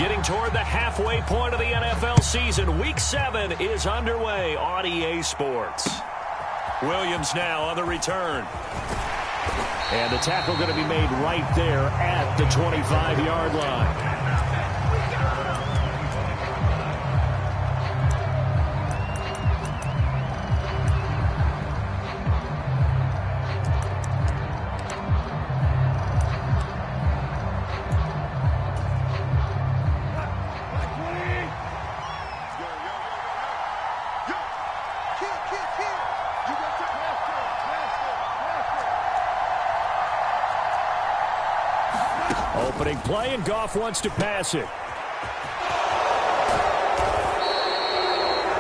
Getting toward the halfway point of the NFL season. Week 7 is underway on EA Sports. Williams now on the return. And the tackle going to be made right there at the 25-yard line. Opening play, and Goff wants to pass it.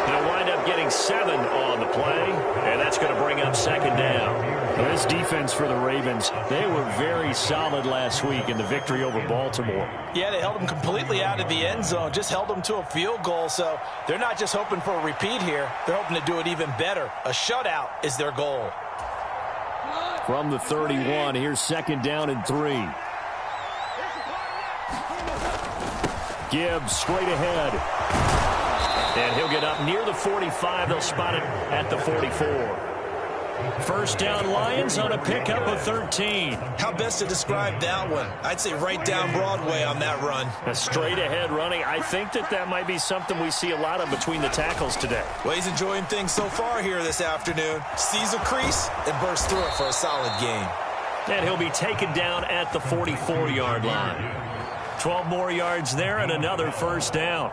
He'll wind up getting 7 on the play, and that's going to bring up second down. This defense for the Ravens, they were very solid last week in the victory over Baltimore. Yeah, they held them completely out of the end zone, just held them to a field goal, so they're not just hoping for a repeat here. They're hoping to do it even better. A shutout is their goal. From the 31, here's second down and 3. Gibbs straight ahead. And he'll get up near the 45. They'll spot it at the 44. First down Lions on a pickup of 13. How best to describe that one? I'd say right down Broadway on that run. A straight ahead running. I think that might be something we see a lot of between the tackles today. Well, he's enjoying things so far here this afternoon. Sees a crease and bursts through it for a solid gain. And he'll be taken down at the 44-yard line. 12 more yards there and another first down.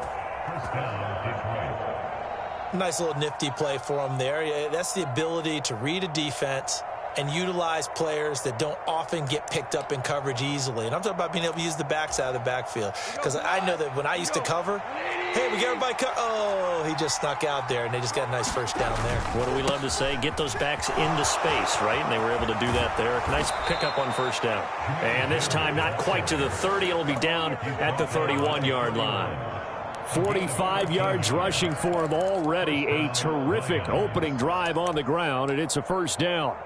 Nice little nifty play for him there. That's the ability to read a defense and utilize players that don't often get picked up in coverage easily. And I'm talking about being able to use the backs out of the backfield. Because I know that when I used to cover, hey, we got everybody oh, he just snuck out there, and they just got a nice first down there. What do we love to say? Get those backs into space, right? And they were able to do that there. Nice pickup on first down. And this time not quite to the 30. It'll be down at the 31-yard line. 45 yards rushing for him already. A terrific opening drive on the ground, and it's a first down.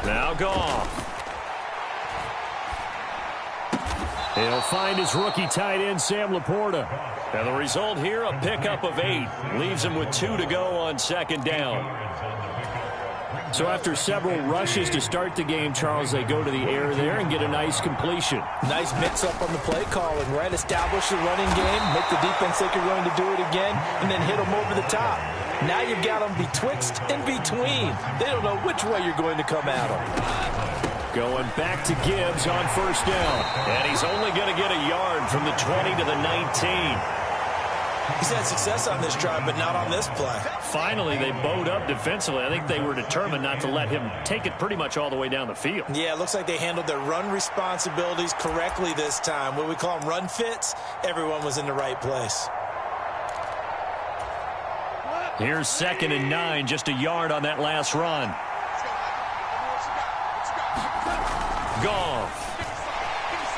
Now Goff. He'll find his rookie tight end, Sam Laporta. And the result here, a pickup of 8. Leaves him with 2 to go on second down. So after several rushes to start the game, Charles, they go to the air there and get a nice completion. Nice mix-up on the play calling, right? Establish the running game, make the defense think you're going to do it again, and then hit them over the top. Now you've got them betwixt and between. They don't know which way you're going to come at them. Going back to Gibbs on first down. And he's only going to get a yard from the 20 to the 19. He's had success on this drive, but not on this play. Finally, they bowed up defensively. I think they were determined not to let him take it pretty much all the way down the field. Yeah, it looks like they handled their run responsibilities correctly this time. What we call them run fits, everyone was in the right place. Here's second and 9, just a yard on that last run. Goff.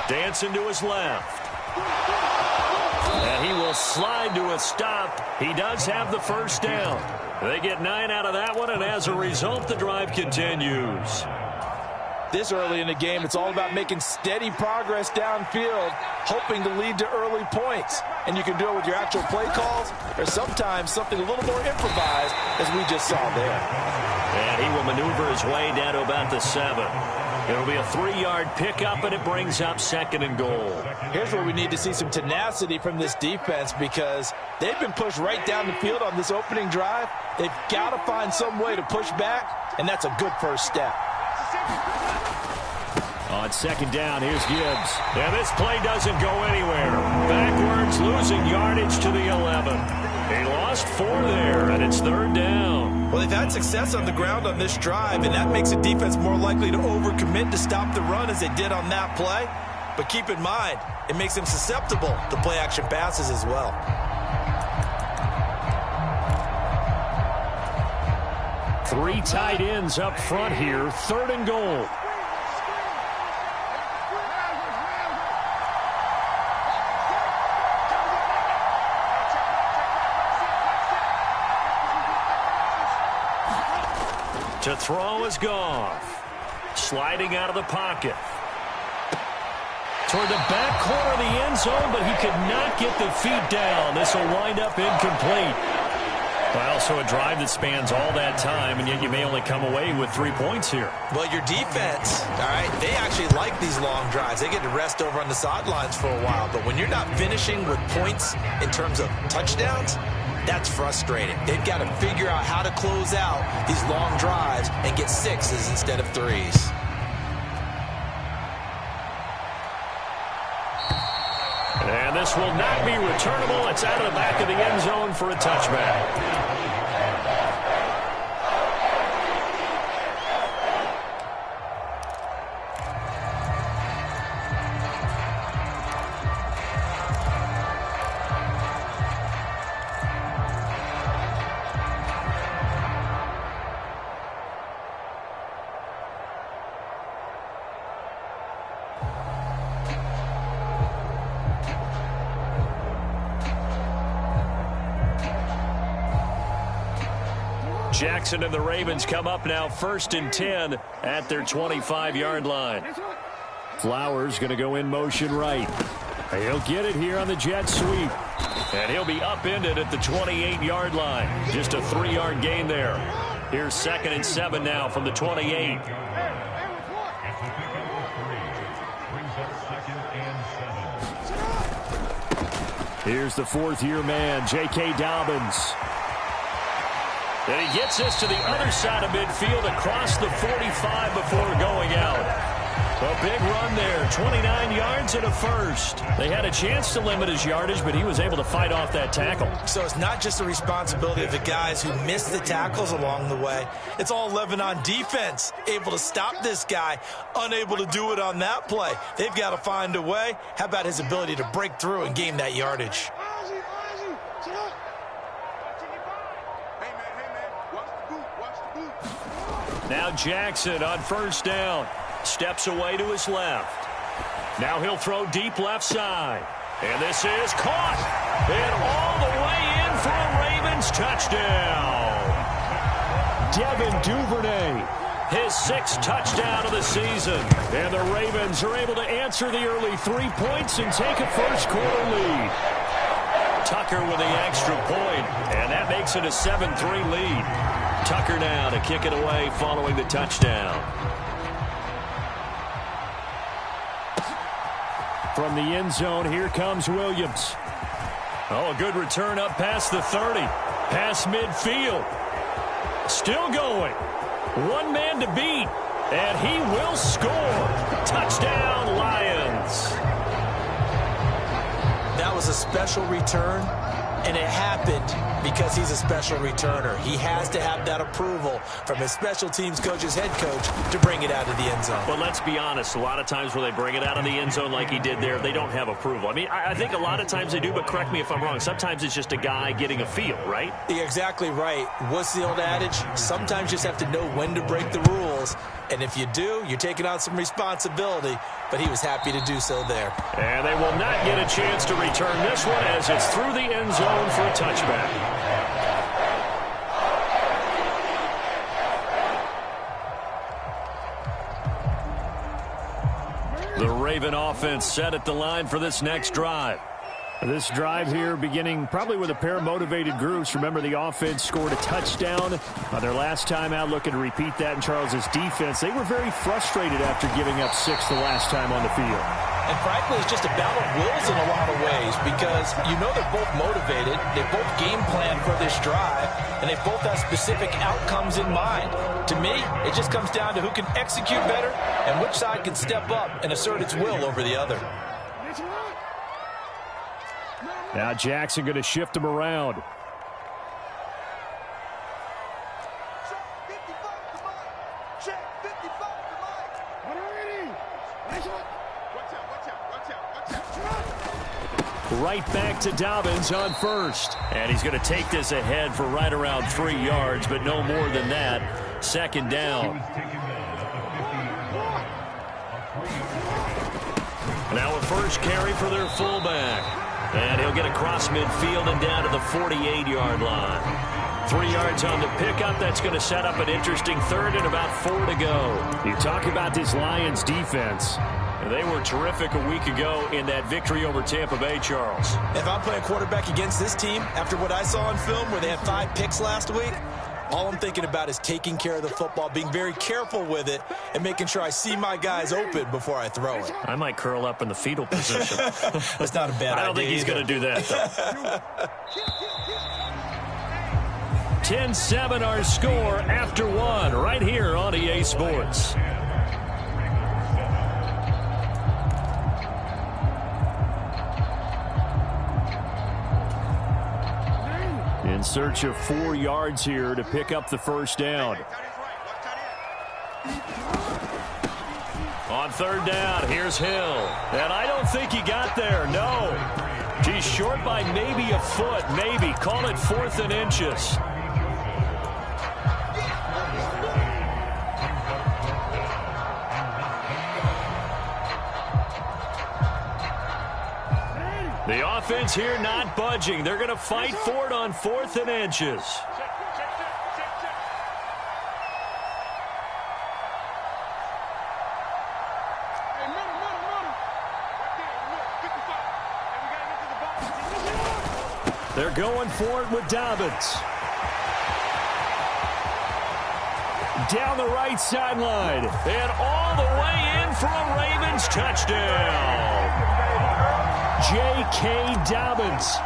Dancing to his left. And he will slide to a stop. He does have the first down. They get 9 out of that one, and as a result, the drive continues. This early in the game, it's all about making steady progress downfield, hoping to lead to early points. And you can do it with your actual play calls, or sometimes something a little more improvised, as we just saw there. And he will maneuver his way down to about the 7. It'll be a 3-yard pickup, and it brings up second and goal. Here's where we need to see some tenacity from this defense, because they've been pushed right down the field on this opening drive. They've got to find some way to push back, and that's a good first step. On second down, here's Gibbs. And this play doesn't go anywhere. Backwards, losing yardage to the 11. He lost 4 there, and it's third down. Well, they've had success on the ground on this drive, and that makes a defense more likely to overcommit to stop the run as they did on that play. But keep in mind, it makes them susceptible to play-action passes as well. Three tight ends up front here, third and goal. To throw is Goff. Sliding out of the pocket. Toward the back corner of the end zone, but he could not get the feet down. This will wind up incomplete. Well, so a drive that spans all that time, and yet you may only come away with 3 points here. Well, your defense, all right, they actually like these long drives. They get to rest over on the sidelines for a while. But when you're not finishing with points in terms of touchdowns, that's frustrating. They've got to figure out how to close out these long drives and get 6s instead of 3s. And this will not be returnable. It's out of the back of the end zone for a touchback. Jackson and the Ravens come up now 1st and 10 at their 25-yard line. Flowers going to go in motion right. He'll get it here on the jet sweep. And he'll be upended at the 28-yard line. Just a 3-yard gain there. Here's 2nd and 7 now from the 28. Here's the 4th-year man, J.K. Dobbins. And he gets this to the other side of midfield across the 45 before going out. A big run there, 29 yards and a first. They had a chance to limit his yardage, but he was able to fight off that tackle. So it's not just the responsibility of the guys who missed the tackles along the way. It's all 11 on defense, able to stop this guy, unable to do it on that play. They've got to find a way. How about his ability to break through and gain that yardage? Now Jackson on 1st down. Steps away to his left. Now he'll throw deep left side. And this is caught. And all the way in for a Ravens touchdown. Devin Duvernay, his 6th touchdown of the season. And the Ravens are able to answer the early 3 points and take a first-quarter lead. Tucker with the extra point, and that makes it a 7-3 lead. Tucker now to kick it away following the touchdown. From the end zone, here comes Williams. Oh, a good return up past the 30. Past midfield. Still going. One man to beat. And he will score. Touchdown, Lions. That was a special return, and it happened because he's a special returner. He has to have that approval from his special teams coach's head coach to bring it out of the end zone. But let's be honest, a lot of times when they bring it out of the end zone like he did there, they don't have approval. I mean, I think a lot of times they do, but correct me if I'm wrong. Sometimes it's just a guy getting a feel, right? You're exactly right. What's the old adage? Sometimes you just have to know when to break the rules. And if you do, you're taking on some responsibility. But he was happy to do so there. And they will not get a chance to return this one as it's through the end zone for a touchback. The Raven offense set at the line for this next drive. This drive here beginning probably with a pair of motivated groups. Remember, the offense scored a touchdown on their last time out, looking to repeat that in Charles's defense. They were very frustrated after giving up 6 the last time on the field. And frankly, it's just a battle of wills in a lot of ways because you know they're both motivated. They both game plan for this drive, and they both have specific outcomes in mind. To me, it just comes down to who can execute better and which side can step up and assert its will over the other. Now Jackson going to shift him around. Right back to Dobbins on 1st. And he's going to take this ahead for right around 3 yards, but no more than that. 2nd down. Now a first carry for their fullback. And he'll get across midfield and down to the 48-yard line. 3 yards on the pickup. That's going to set up an interesting third and about 4 to go. You talk about this Lions defense. They were terrific a week ago in that victory over Tampa Bay, Charles. If I'm playing quarterback against this team, after what I saw on film where they had 5 picks last week, all I'm thinking about is taking care of the football, being very careful with it, and making sure I see my guys open before I throw it. I might curl up in the fetal position. That's not a bad idea. I don't think he's going to do that, though. 10-7 our score after 1 right here on EA Sports. In search of 4 yards here to pick up the first down. On 3rd down, here's Hill. And I don't think he got there, no. He's short by maybe a foot, maybe. Call it 4th and inches. The offense here not budging. They're going to fight for it on 4th and inches. They're going for it with Dobbins. Down the right sideline. And all the way in for a Ravens touchdown. J.K. Dobbins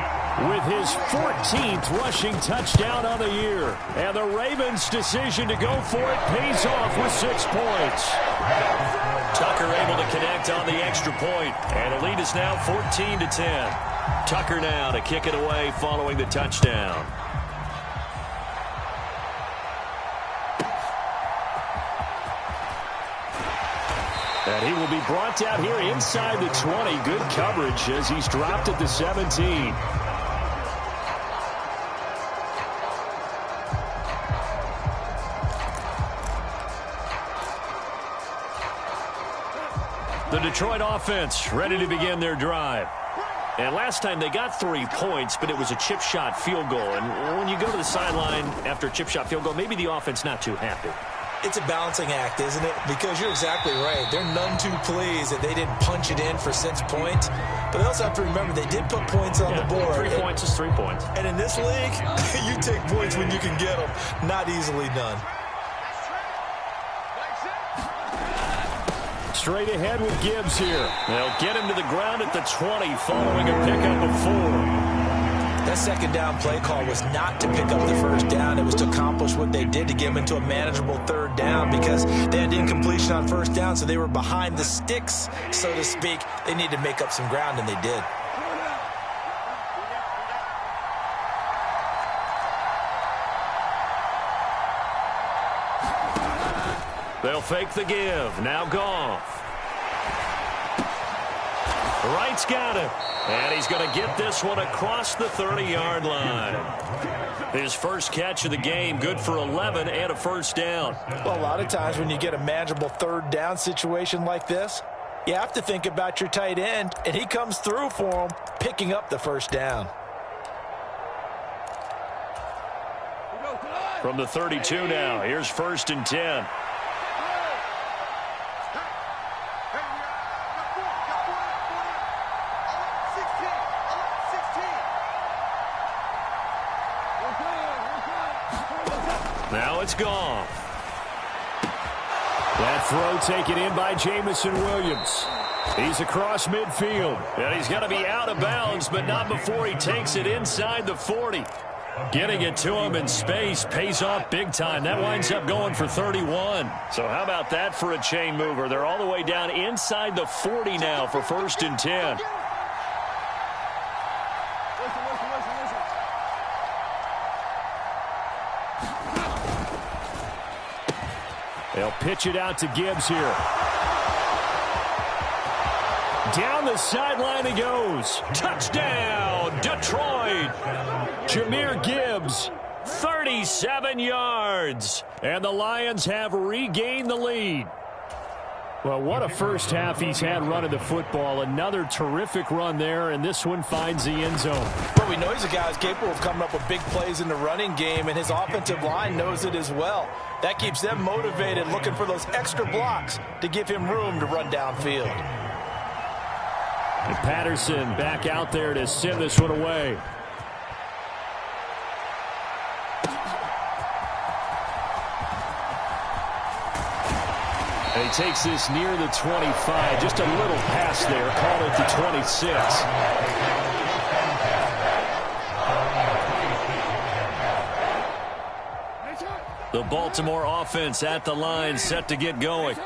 with his 14th rushing touchdown on the year. And the Ravens' decision to go for it pays off with 6 points. Tucker able to connect on the extra point. And the lead is now 14-10. Tucker now to kick it away following the touchdown. And he will be brought down here inside the 20. Good coverage as he's dropped at the 17. The Detroit offense ready to begin their drive. And last time they got 3 points, but it was a chip shot field goal. And when you go to the sideline after a chip shot field goal, maybe the offense not too happy. It's a balancing act, isn't it? Because you're exactly right. They're none too pleased that they didn't punch it in for 6 points. But they also have to remember they did put points on the board. 3 points is 3 points. And in this league, you take points when you can get them. Not easily done. Straight ahead with Gibbs here. They'll get him to the ground at the 20 following a pickup of 4. That 2nd down play call was not to pick up the 1st down. It was to accomplish what they did to get him into a manageable 3rd down because they had incompletion on 1st down, so they were behind the sticks, so to speak. They needed to make up some ground, and they did. They'll fake the give. Now Goff. Wright's got it. And he's going to get this one across the 30-yard line. His first catch of the game, good for 11 and a 1st down. Well, a lot of times when you get a manageable 3rd down situation like this, you have to think about your tight end, and he comes through for him, picking up the 1st down. From the 32 now, here's 1st and 10. Now it's Goff. That throw taken in by Jamison Williams. He's across midfield. And he's going to be out of bounds, but not before he takes it inside the 40. Getting it to him in space pays off big time. That winds up going for 31. So how about that for a chain mover? They're all the way down inside the 40 now for 1st and 10. They'll pitch it out to Gibbs here. Down the sideline he goes. Touchdown, Detroit. Jahmyr Gibbs, 37 yards. And the Lions have regained the lead. Well, what a first half he's had running the football. Another terrific run there, and this one finds the end zone. Well, we know he's a guy who's capable of coming up with big plays in the running game, and his offensive line knows it as well. That keeps them motivated, looking for those extra blocks to give him room to run downfield. And Patterson back out there to send this one away. And he takes this near the 25. Just a little pass there. Call it the 26. The Baltimore offense at the line, set to get going.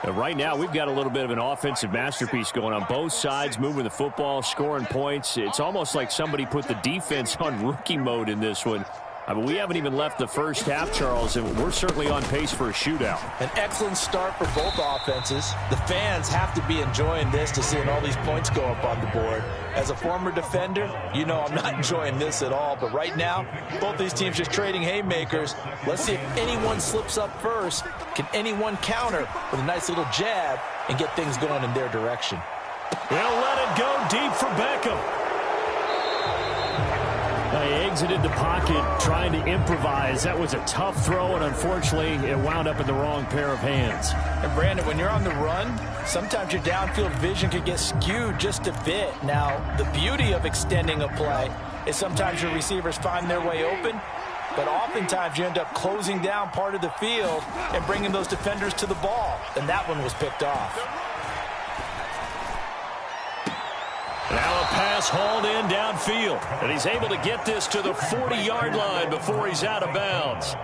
And right now, we've got a little bit of an offensive masterpiece going on both sides, moving the football, scoring points. It's almost like somebody put the defense on rookie mode in this one. I mean, we haven't even left the first half, Charles, and we're certainly on pace for a shootout. An excellent start for both offenses. The fans have to be enjoying this to seeing all these points go up on the board. As a former defender, you know I'm not enjoying this at all. But right now, both these teams just trading haymakers. Let's see if anyone slips up first. Can anyone counter with a nice little jab and get things going in their direction? He'll let it go deep for Beckham. He exited the pocket trying to improvise. That was a tough throw, and unfortunately, it wound up in the wrong pair of hands. And Brandon, when you're on the run, sometimes your downfield vision can get skewed just a bit. Now, the beauty of extending a play is sometimes your receivers find their way open, but oftentimes you end up closing down part of the field and bringing those defenders to the ball, and that one was picked off. Now a pass hauled in downfield, and he's able to get this to the 40-yard line before he's out of bounds.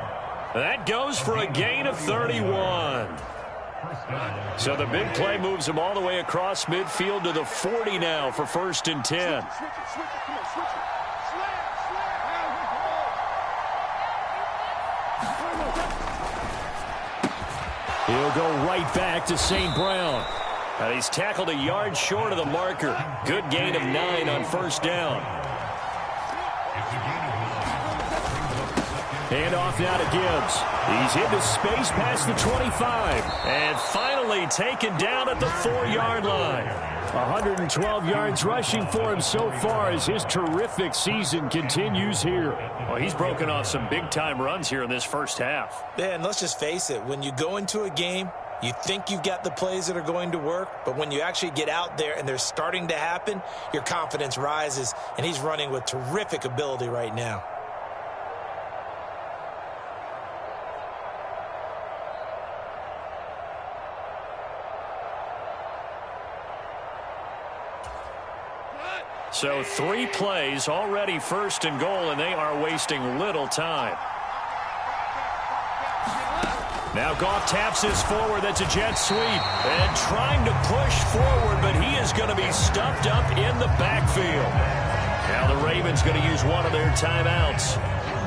That goes for a gain of 31. So the big play moves him all the way across midfield to the 40 now for 1st and 10. He'll go right back to St. Brown. And he's tackled a yard short of the marker. Good gain of 9 on 1st down. Hand off now to Gibbs. He's into space past the 25. And finally taken down at the 4-yard line. 112 yards rushing for him so far as his terrific season continues here. Well, he's broken off some big-time runs here in this first half. Yeah, and let's just face it. When you go into a game, you think you've got the plays that are going to work, but when you actually get out there and they're starting to happen, your confidence rises, and he's running with terrific ability right now. So 3 plays, already 1st and goal, and they are wasting little time. Now Goff taps this forward. That's a jet sweep. And trying to push forward, but he is going to be stuffed up in the backfield. Now the Ravens going to use one of their timeouts.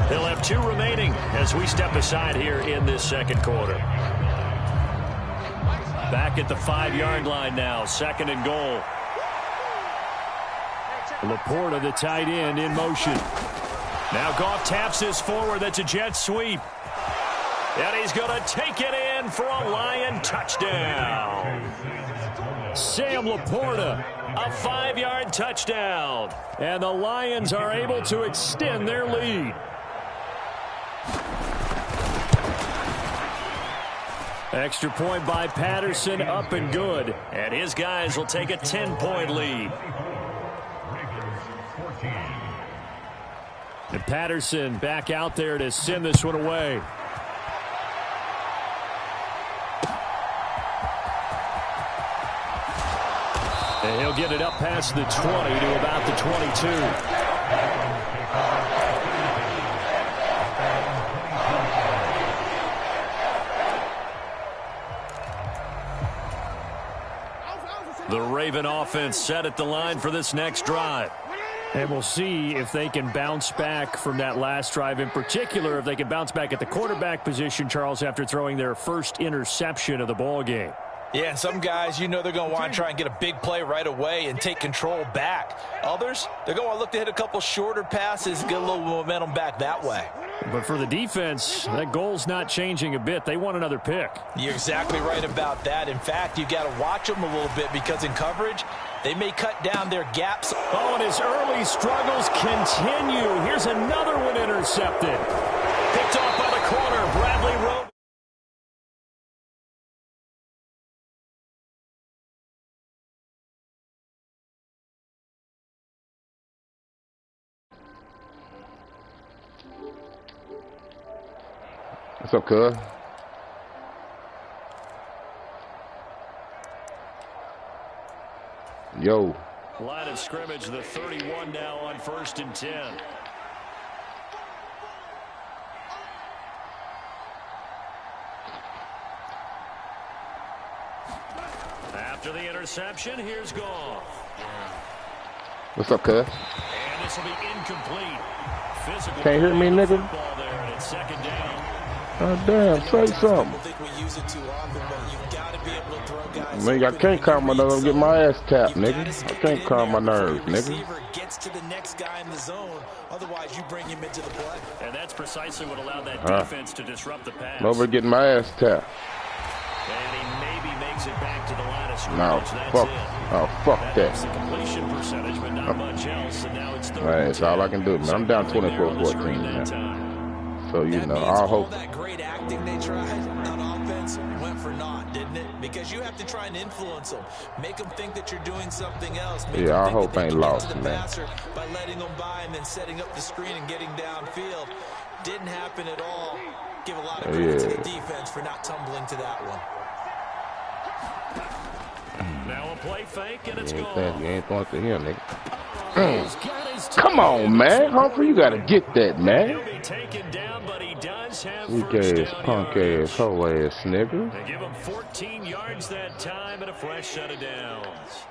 They'll have 2 remaining as we step aside here in this second quarter. Back at the 5-yard line now, 2nd and goal. Laporta, the tight end, in motion. Now Goff taps this forward. That's a jet sweep. And he's going to take it in for a Lion touchdown. Sam Laporta. A 5-yard touchdown. And the Lions are able to extend their lead. Extra point by Patterson, up and good. And his guys will take a 10-point lead. And Patterson back out there to send this one away. And he'll get it up past the 20 to about the 22. The Raven offense set at the line for this next drive. And we'll see if they can bounce back from that last drive. In particular, if they can bounce back at the quarterback position, Charles, after throwing their first interception of the ball game. Yeah, some guys, you know they're going to want to try and get a big play right away and take control back. Others, they're going to look to hit a couple shorter passes, get a little momentum back that way. But for the defense, that goal's not changing a bit. They want another pick. You're exactly right about that. In fact, you got to watch them a little bit because in coverage, they may cut down their gaps. Oh, and his early struggles continue. Here's another one intercepted. Picked off by the corner. Bradley Roby. What's up, cuz? Yo. Line of scrimmage, the 31 now on 1st and 10. After the interception, here's Goff. What's up, cuz? And this will be incomplete. Physical. Can't hear me, nigga? Ball there, and it's 2nd down. Oh, damn, say something. Nigga, I can't calm my nerves. Get my ass tapped, nigga. I can't calm my nerves, nigga. Gets to the next guy in the zone. Otherwise, you bring him into the play. And that's precisely what allowed that defense to disrupt the pass. Nobody getting my ass tapped. And he maybe makes it back to the line of scrimmage. No, That's fuck. it. Oh, fuck That's the that. completion percentage, but not much else. And now it's 3rd. Man, that's all I can do, man. I'm down 24-14, man. So, you know, I hope. That great acting they tried on offense went for naught, didn't it? Because you have to try and influence them. Make them think that you're doing something else. Make Yeah, I them think hope that they ain't can get lost, to the man. passer by letting them by and then setting up the screen and getting downfield. Didn't happen at all. Give a lot of credit to the defense for not tumbling to that one. Now a play fake, and it's You gone. ain't going to him, nigga. Come on, man. Humphrey, you got to get that, He'll man. be taken down, but he does have Weak first ass, down punk yardage. ass, hoe ass nigga. They give him 14 yards that time and a fresh set of downs.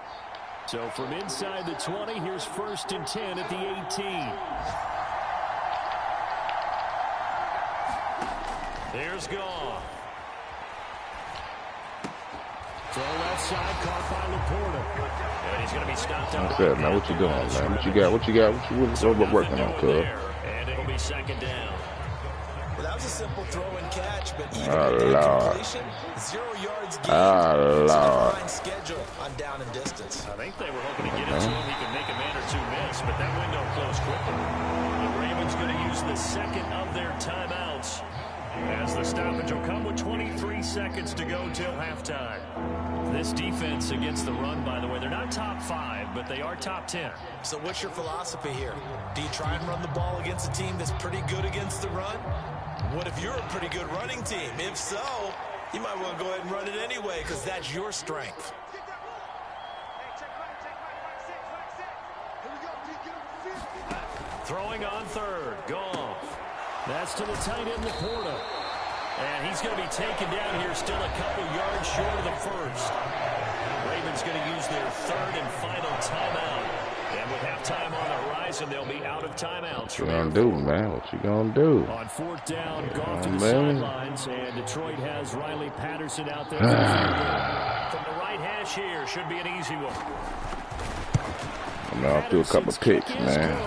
So from inside the 20, here's 1st and 10 at the 18. Here's Goff. Throw left side, caught by Laporta. And he's going to be stopped out. What's that, man? What you doing, man? What you got? What you working on, cuz? And it'll be 2nd down. Well, that was a simple throw and catch, but even Oh, with that Lord. completion, 0 yards gained. Oh, It's a Lord. fine schedule on down and distance. I think they were hoping to get it to him. He could make a man or two miss, but that window closed quickly. The Ravens going to use the 2nd of their timeouts as the stoppage will come with 23 seconds to go till halftime. This defense against the run, by the way, they're not top 5, but they are top 10. So what's your philosophy here? Do you try and run the ball against a team that's pretty good against the run? What if you're a pretty good running team? If so, you might want to go ahead and run it anyway because that's your strength. Throwing on 3rd, Goff. That's to the tight end, Laporta. And he's going to be taken down here, still a couple yards short of the 1st. Ravens going to use their 3rd and final timeout. And with halftime on the horizon, they'll be out of timeouts. What you gonna do, man? What you gonna do? On 4th down, Goff to the man. sidelines, and Detroit has Riley Patterson out there. From the right hash here, should be an easy one. I'm off to a couple picks, man.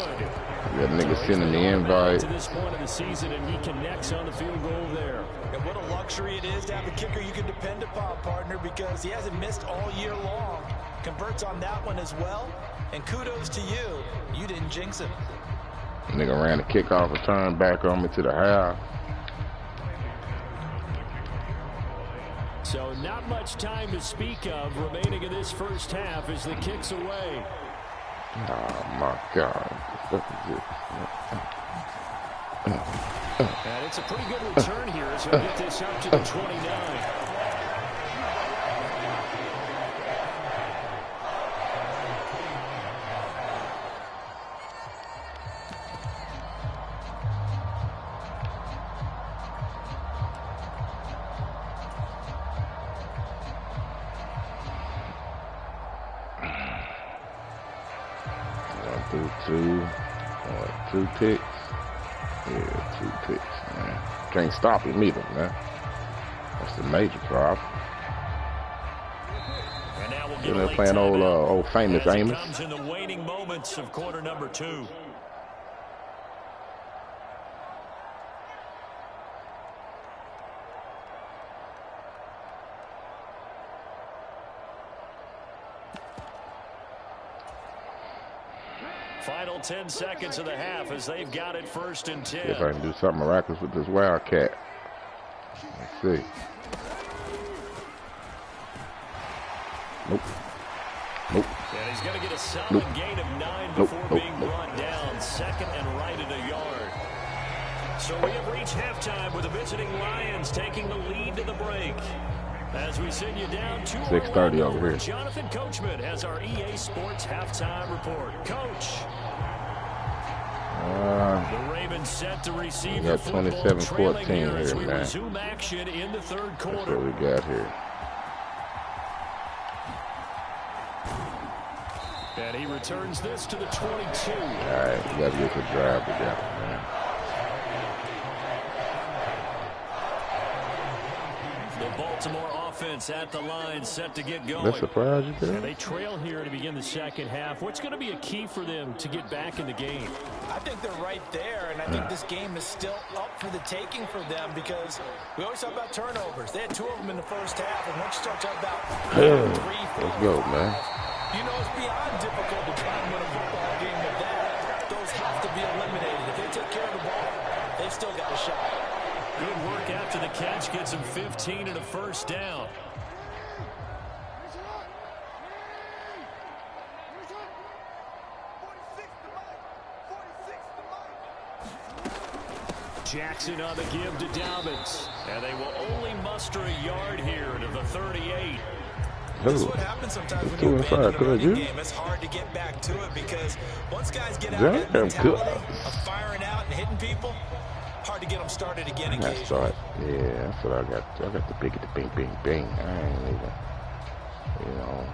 That nigga sending the invite. To this point of the season, and he connects on the field goal there. And what a luxury it is to have a kicker you can depend upon, partner, because he hasn't missed all year long. Converts on that one as well. And kudos to you. You didn't jinx him. Nigga ran the kickoff return back on me to the half. So not much time to speak of remaining in this first half as the kick's away. Oh, my God. What is this? And it's a pretty good return here as he'll get this up to the 29. Two picks. Yeah, 2 picks, man. Can't stop him either, man. That's the major problem. And now we'll They're playing old famous as it Amos. comes in the waning moments of quarter number 2. Final 10 seconds of the half as they've got it 1st and 10. If I can do something miraculous with this Wildcat. Let's see. Nope. Nope. And he's going to get a solid gain of 9 before being brought down. 2nd and right at a yard. So we have reached halftime with the visiting Lions taking the lead to the break. As we send you down 6:30 over here. Jonathan Coachman has our EA Sports halftime report. Coach. The Ravens set to receive the football, 27-14 here as here, we man. resume action in the 3rd quarter. That's what we got here. And he returns this to the 22. All right, we got to get the drive together, man. The Baltimore offense at the line, set to get going. That surprised you, And they trail here to begin the 2nd half. What's going to be a key for them to get back in the game? I think they're right there, and I think this game is still up for the taking for them because we always talk about turnovers. They had 2 of them in the 1st half, and once you start talking about 3, 4, let's go, man. you know it's beyond difficult to try and win a football game with that. Those have to be eliminated. If they take care of the ball, they've still got a shot. Good work after the catch. Gets him 15 and a 1st down. Jackson on the give to Dobbins. And they will only muster a yard here to the 38. This is what happens sometimes when you abandon a running game. It's hard to get back to it because once guys get out of that mentality of firing out and hitting people, hard to get them started again occasionally. Yeah, that's what I got. I got the big, bing, bing, bing. I ain't even, you know,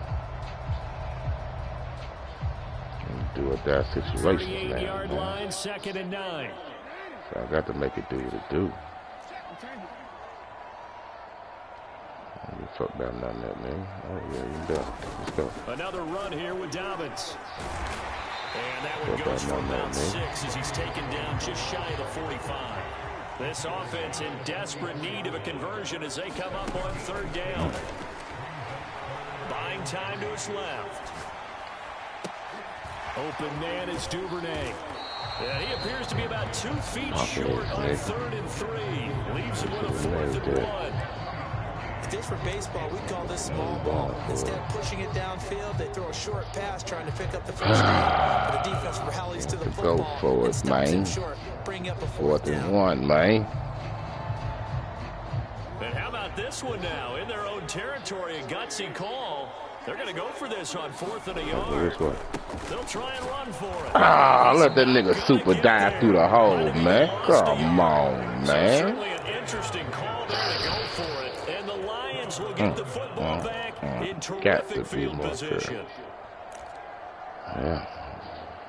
do a that situation. 38-yard line, 2nd and 9. So I got to make it do what it do. You fuck about nothing that, man. Oh, yeah, you done. Let's go. Another run here with Dobbins. And that one goes for about 6 as he's taken down just shy of the 45. This offense in desperate need of a conversion as they come up on 3rd down. Buying time to his left. Open man is Duvernay. And he appears to be about 2 feet short on 3rd and 3. Leaves him with a 4th and 1. If this were baseball, we'd call this small ball. Instead of pushing it downfield, they throw a short pass trying to pick up the 1st down. But the defense rallies to the football. Go for it, man. Short, bring up a 4th and 1, man. And how about this one now? In their own territory, a gutsy call. They're going to go for this on 4th and a yard. They'll try and run for it. Ah, let that nigga super dive through the hole, man. Come on, man. Certainly an interesting call there to go for it. And the Lions will get the football back in terrific field position. Yeah.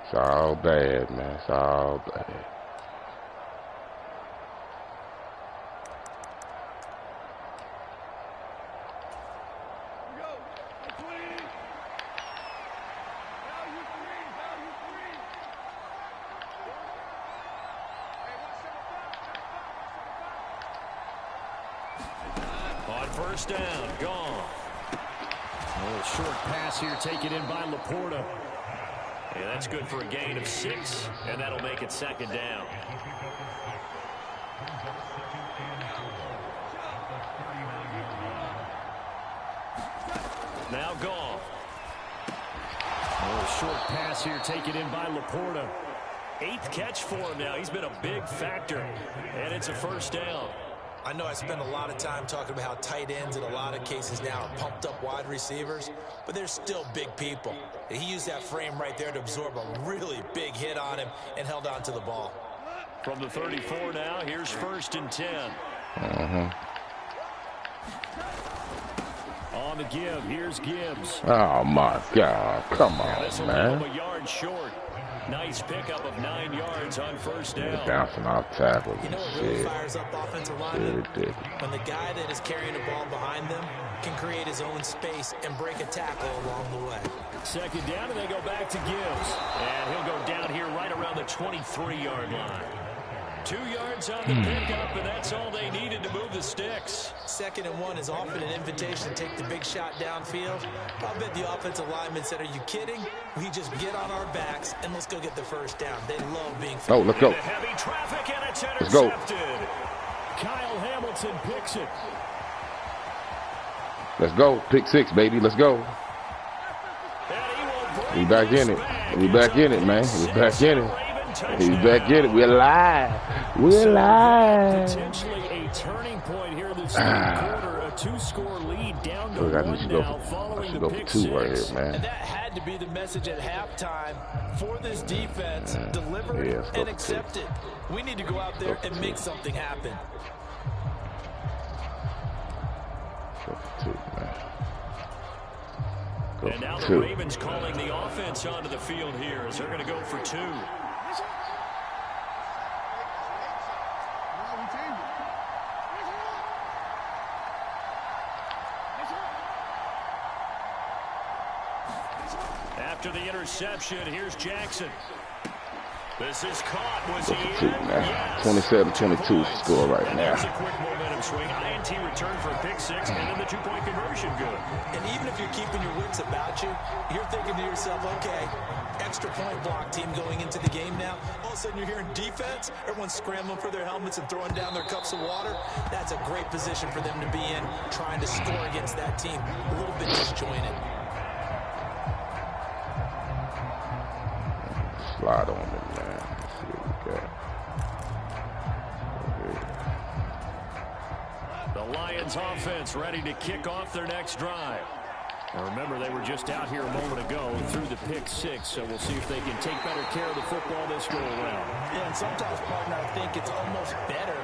It's all bad, man. It's all bad. On 1st down, gone. A short pass here taken in by Laporta. Yeah, that's good for a gain of 6, and that'll make it 2nd down. Now gone. A short pass here taken in by Laporta. 8th catch for him now. He's been a big factor, and it's a 1st down. I know I spend a lot of time talking about how tight ends in a lot of cases now are pumped up wide receivers, but they're still big people. And he used that frame right there to absorb a really big hit on him and held on to the ball. From the 34 now, here's 1st and 10. On the give, here's Gibbs. Oh, my God. Come on, man. A yard short. Nice pickup of 9 yards on 1st down. Bouncing off tackles. You know what really fires up offensive linemen? When the guy that is carrying the ball behind them can create his own space and break a tackle along the way. 2nd down, and they go back to Gibbs. And he'll go down here right around the 23-yard line. 2 yards on the pickup, and that's all they needed to move the sticks. 2nd and 1 is often an invitation to take the big shot downfield. I bet the offensive lineman said, are you kidding? We just get on our backs, and let's go get the first down. They love being Oh, let's go. Heavy traffic, and it's Let's go. Kyle Hamilton picks it. Let's go. Pick 6, baby. Let's go. We back in it. We back in it, man. We back in it. He's back in it. We're alive. We're alive. Potentially a turning point here this quarter. A 2-score lead down to 1 now following the pick 6. Right here, man. And that had to be the message at halftime for this defense. Deliver it and accept it. We need to go out there and make something happen. And now the Ravens calling the offense onto the field here as they're going to go for 2. After the interception, here's Jackson. This is caught. Was he in? Yes. 27-22 score right now. There's a quick momentum swing. INT return for a pick 6, and then the 2-point conversion good. And even if you're keeping your wits about you, you're thinking to yourself, okay, extra point block team going into the game now. All of a sudden you're hearing defense. Everyone's scrambling for their helmets and throwing down their cups of water. That's a great position for them to be in, trying to score against that team. A little bit disjointed. Slide on it, man. Let's see what we got. The Lions offense ready to kick off their next drive. Now remember, they were just out here a moment ago through the pick 6, so we'll see if they can take better care of the football this go around. Yeah, and sometimes, partner, I think it's almost better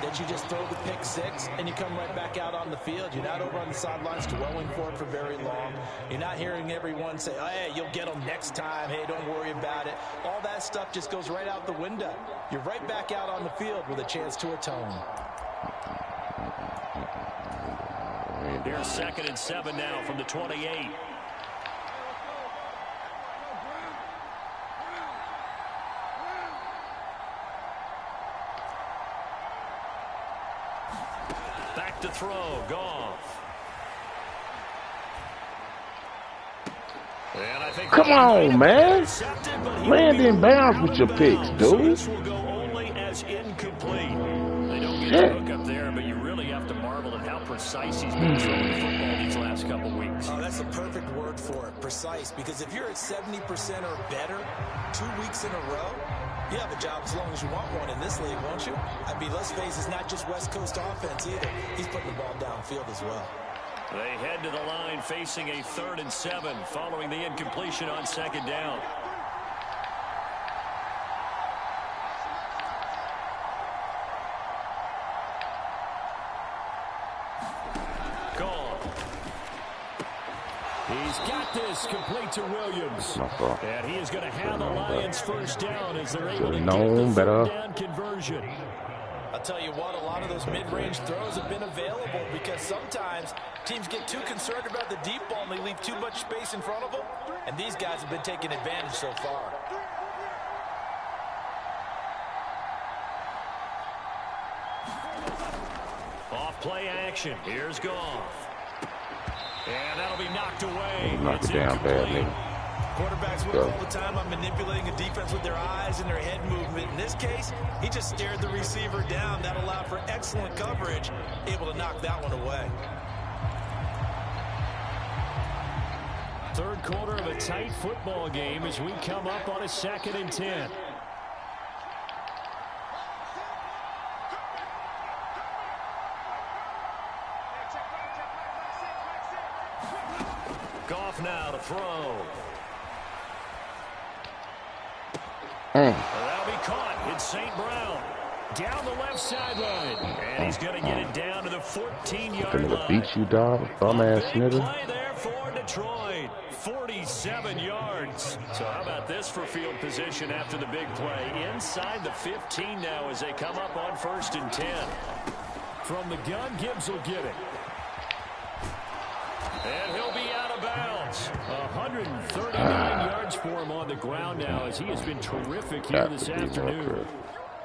that you just throw the pick 6 and you come right back out on the field. You're not over on the sidelines dwelling for it for very long. You're not hearing everyone say, oh, hey, you'll get them next time. Hey, don't worry about it. All that stuff just goes right out the window. You're right back out on the field with a chance to atone. Here's 2nd and 7 now from the 28. Back to throw, Goff. And I think come on, man. Land in bounds with your picks, dude. This will go only as incomplete. They don't get the hook up there, but you really have to marvel at how precise he's been throwing the football these last couple weeks. Oh, that's the perfect word for it, precise. Because if you're at 70% or better 2 weeks in a row, you have a job as long as you want one in this league, won't you? I mean, let's face it, it's not just West Coast offense either. He's putting the ball downfield as well. They head to the line facing a 3rd and 7 following the incompletion on 2nd down. He's got this complete to Williams. And he is going to have the Lions first down as they're able to get the third down conversion. I'll tell you what, a lot of those mid-range throws have been available because sometimes teams get too concerned about the deep ball and they leave too much space in front of them. And these guys have been taking advantage so far. Off play action. Here's Goff. And that'll be knocked away. Knock it down bad, nigga. Quarterbacks work all the time on manipulating a defense with their eyes and their head movement. In this case, he just stared the receiver down. That allowed for excellent coverage, able to knock that one away. Third quarter of a tight football game as we come up on a 2nd and 10. Goff now to throw. That'll be caught. It's St. Brown. Down the left sideline. And he's going to get it down to the 14-yard line. Beat you, dog. Bum-ass nigga. Play there for Detroit. 47 yards. So how about this for field position after the big play? Inside the 15 now as they come up on 1st and 10. From the gun, Gibbs will get it. And he'll be out of bounds. 139 yards for him on the ground now as he has been terrific here this afternoon.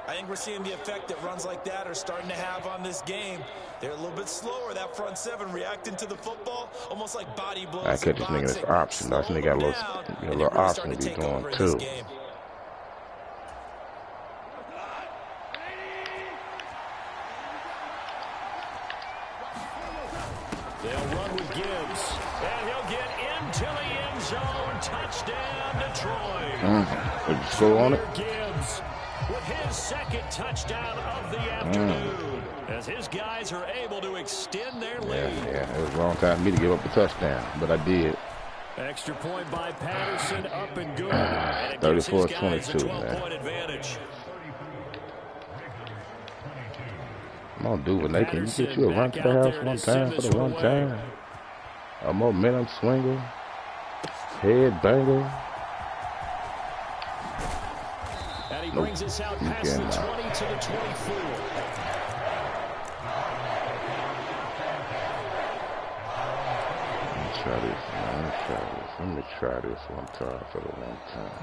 I think we're seeing the effect that runs like that are starting to have on this game. They're a little bit slower, that front seven, reacting to the football, almost like body blows. I catch this nigga this option. This nigga got a little option to be going too. They'll run with Gibbs, and he'll get into the end zone. Touchdown, Detroit. Put the score on it. Gibbs with his second touchdown of the afternoon, as his guys are able to extend their lead. Yeah, it was a long time for me to give up a touchdown, but I did. Extra point by Patterson, up and good. 34-22, man. Advantage. Come on, dude, Nate, can you get you a run to the house one time for the one time? A momentum swinger, head banger. And he brings us out past the 20 to the 24. Let me try this one time for the one time.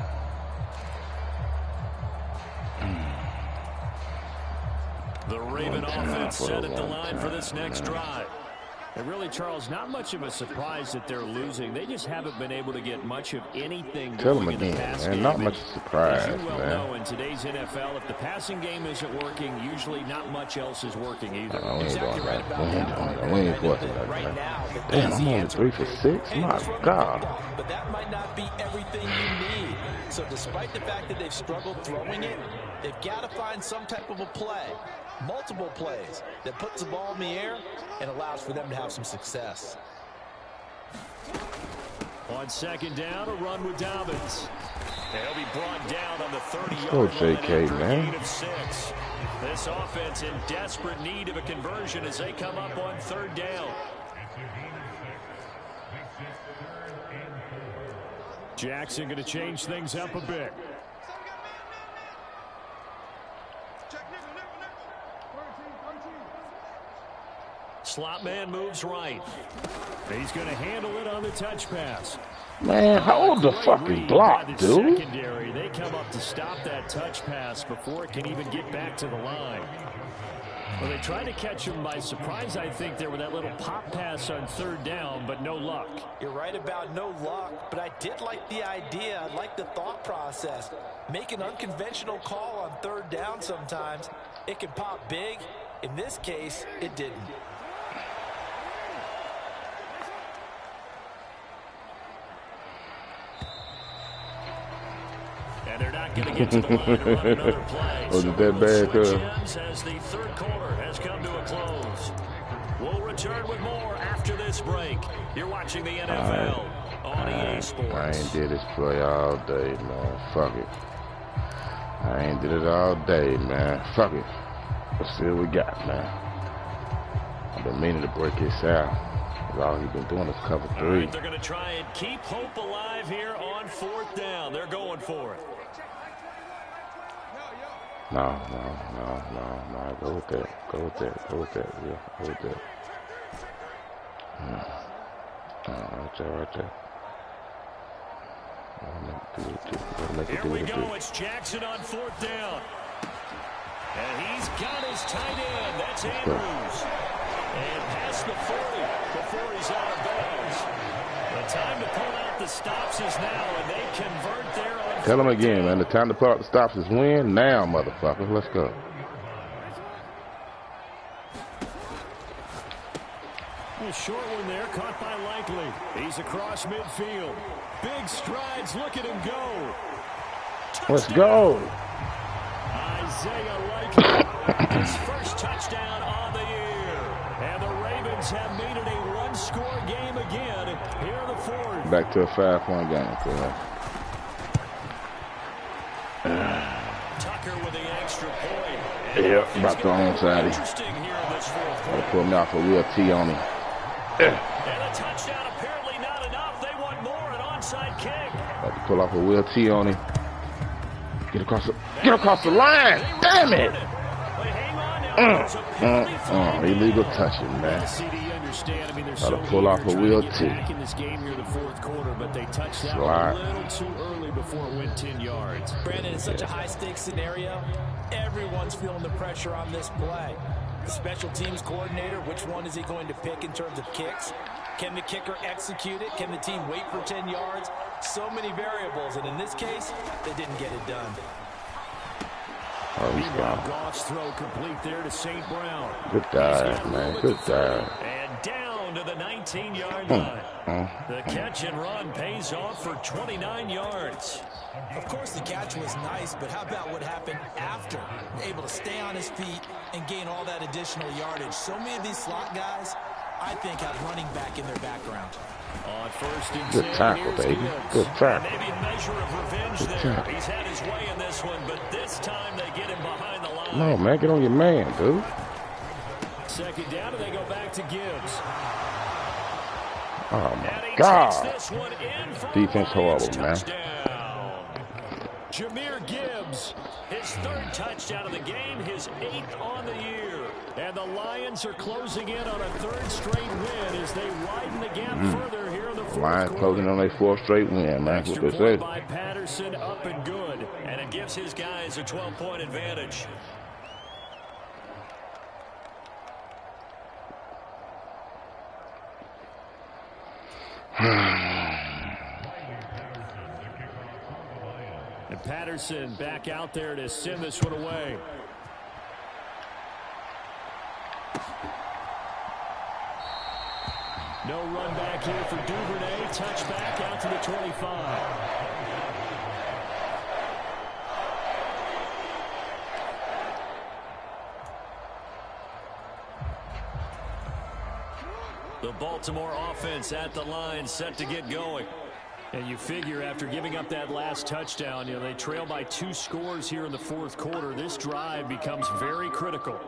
The Raven offense set at the line for this next drive. And really, Charles, not much of a surprise that they're losing. They just haven't been able to get much of anything Tell them going in the again, pass man. game. Not much surprise, As you well man. know, in today's NFL, if the passing game isn't working, usually not much else is working either. We ain't doing that. We ain't forcing that, man. Damn, I'm only 3 for 6? My God. But that might not be everything you need. So despite the fact that they've struggled throwing it, they've got to find some type of a play, multiple plays, that puts the ball in the air and allows for them to have some success. On second down, a run with Dobbins. They'll be brought down on the 30-yard Go, line JK, after a man. gain of 6. This offense in desperate need of a conversion as they come up on third down. Jackson going to change things up a bit. Slot man moves right. He's going to handle it on the touch pass. Man, hold the fucking block, dude. Secondary, they come up to stop that touch pass before it can even get back to the line. Well, they tried to catch him by surprise, I think, there with that little pop pass on third down, but no luck. You're right about no luck, but I did like the idea. I like the thought process. Make an unconventional call on third down sometimes. It can pop big. In this case, it didn't. And they're not going to get to the line to run another play. Was it that bad, As the third quarter has come to a close. We'll return with more after this break. You're watching the NFL on EA Sports. I ain't did this play all day, man. Fuck it. I ain't did it all day, man. Fuck it. Let's see what we got, man. I've been meaning to break this out. All he's been doing is cover 3. All right, they're going to try and keep hope alive here on fourth down. They're going for it. No. Go with that. Yeah, go with that. Right there. Here we go. It's Jackson on fourth down. And he's got his tight end. That's Andrews. And past the 40 before he's out of bounds. The time to pull out the stops is now, and they convert there on. Tell him again, man. The time to pull out the stops is when? Now, motherfucker. Let's go. A short one there, caught by Likely. He's across midfield. Big strides, look at him go. Let's go. Isaiah Likely, his first touchdown on the year. And the Ravens have made it a one-score game again here in the fourth. Back to a 5-point game, man. Tucker with the extra point. Yep, about the onside. Interesting here in this fourth quarter. Gotta pull him off a real T on him. And a touchdown apparently not enough. They want more, an onside kick. About to pull off a real T on him. Get across the line. Damn it. But hang on now. Illegal touching, man. Got to pull off a wheel, too. Slide. A little too early before it went 10 yards. Brandon, it's such a high-stakes scenario. Everyone's feeling the pressure on this play. The special teams coordinator, which one is he going to pick in terms of kicks? Can the kicker execute it? Can the team wait for 10 yards? So many variables, and in this case, they didn't get it done. Oh, he's gone. Goff's throw complete there to St. Brown. Good dive, man. Good dive. And down to the 19-yard line. The catch and run pays off for 29 yards. Of course, the catch was nice, but how about what happened after? Able to stay on his feet and gain all that additional yardage. So many of these slot guys, I think, have running back in their background. On first and Good tackle, baby. Good tackle. Maybe a measure of revenge there. He's had his way in this one, but this time they get him behind the line. No, man, get on your man, dude. Second down, and they go back to Gibbs. Oh, my God. Defense horrible, man. Jahmyr Gibbs, his third touchdown of the game, his 8th on the year. And the Lions are closing in on a third straight win as they widen the gap further here in the fourth Lions quarter. closing on their 4th straight win, man. That's what they Extra say. point by Patterson, up and good. And it gives his guys a 12-point advantage. And Patterson back out there to send this one away. No run back here for Duvernay. Touchback out to the 25. The Baltimore offense at the line, set to get going. And you figure after giving up that last touchdown, they trail by 2 scores here in the fourth quarter. This drive becomes very critical.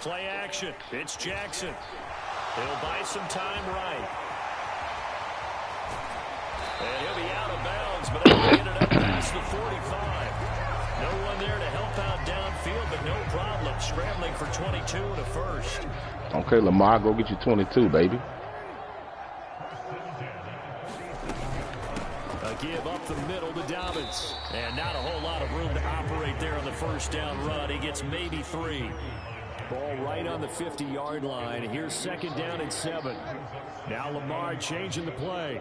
Play action. It's Jackson. He'll buy some time right. And he'll be out of bounds, but he'll get it up past the 45. No one there to help out downfield, but no problem. Scrambling for 22 and a first. Okay, Lamar, go get you 22, baby. A give up the middle to Dobbins. And not a whole lot of room to operate there on the first down run. He gets maybe 3. Ball right on the 50-yard line. Here's second down and 7. Now Lamar changing the play.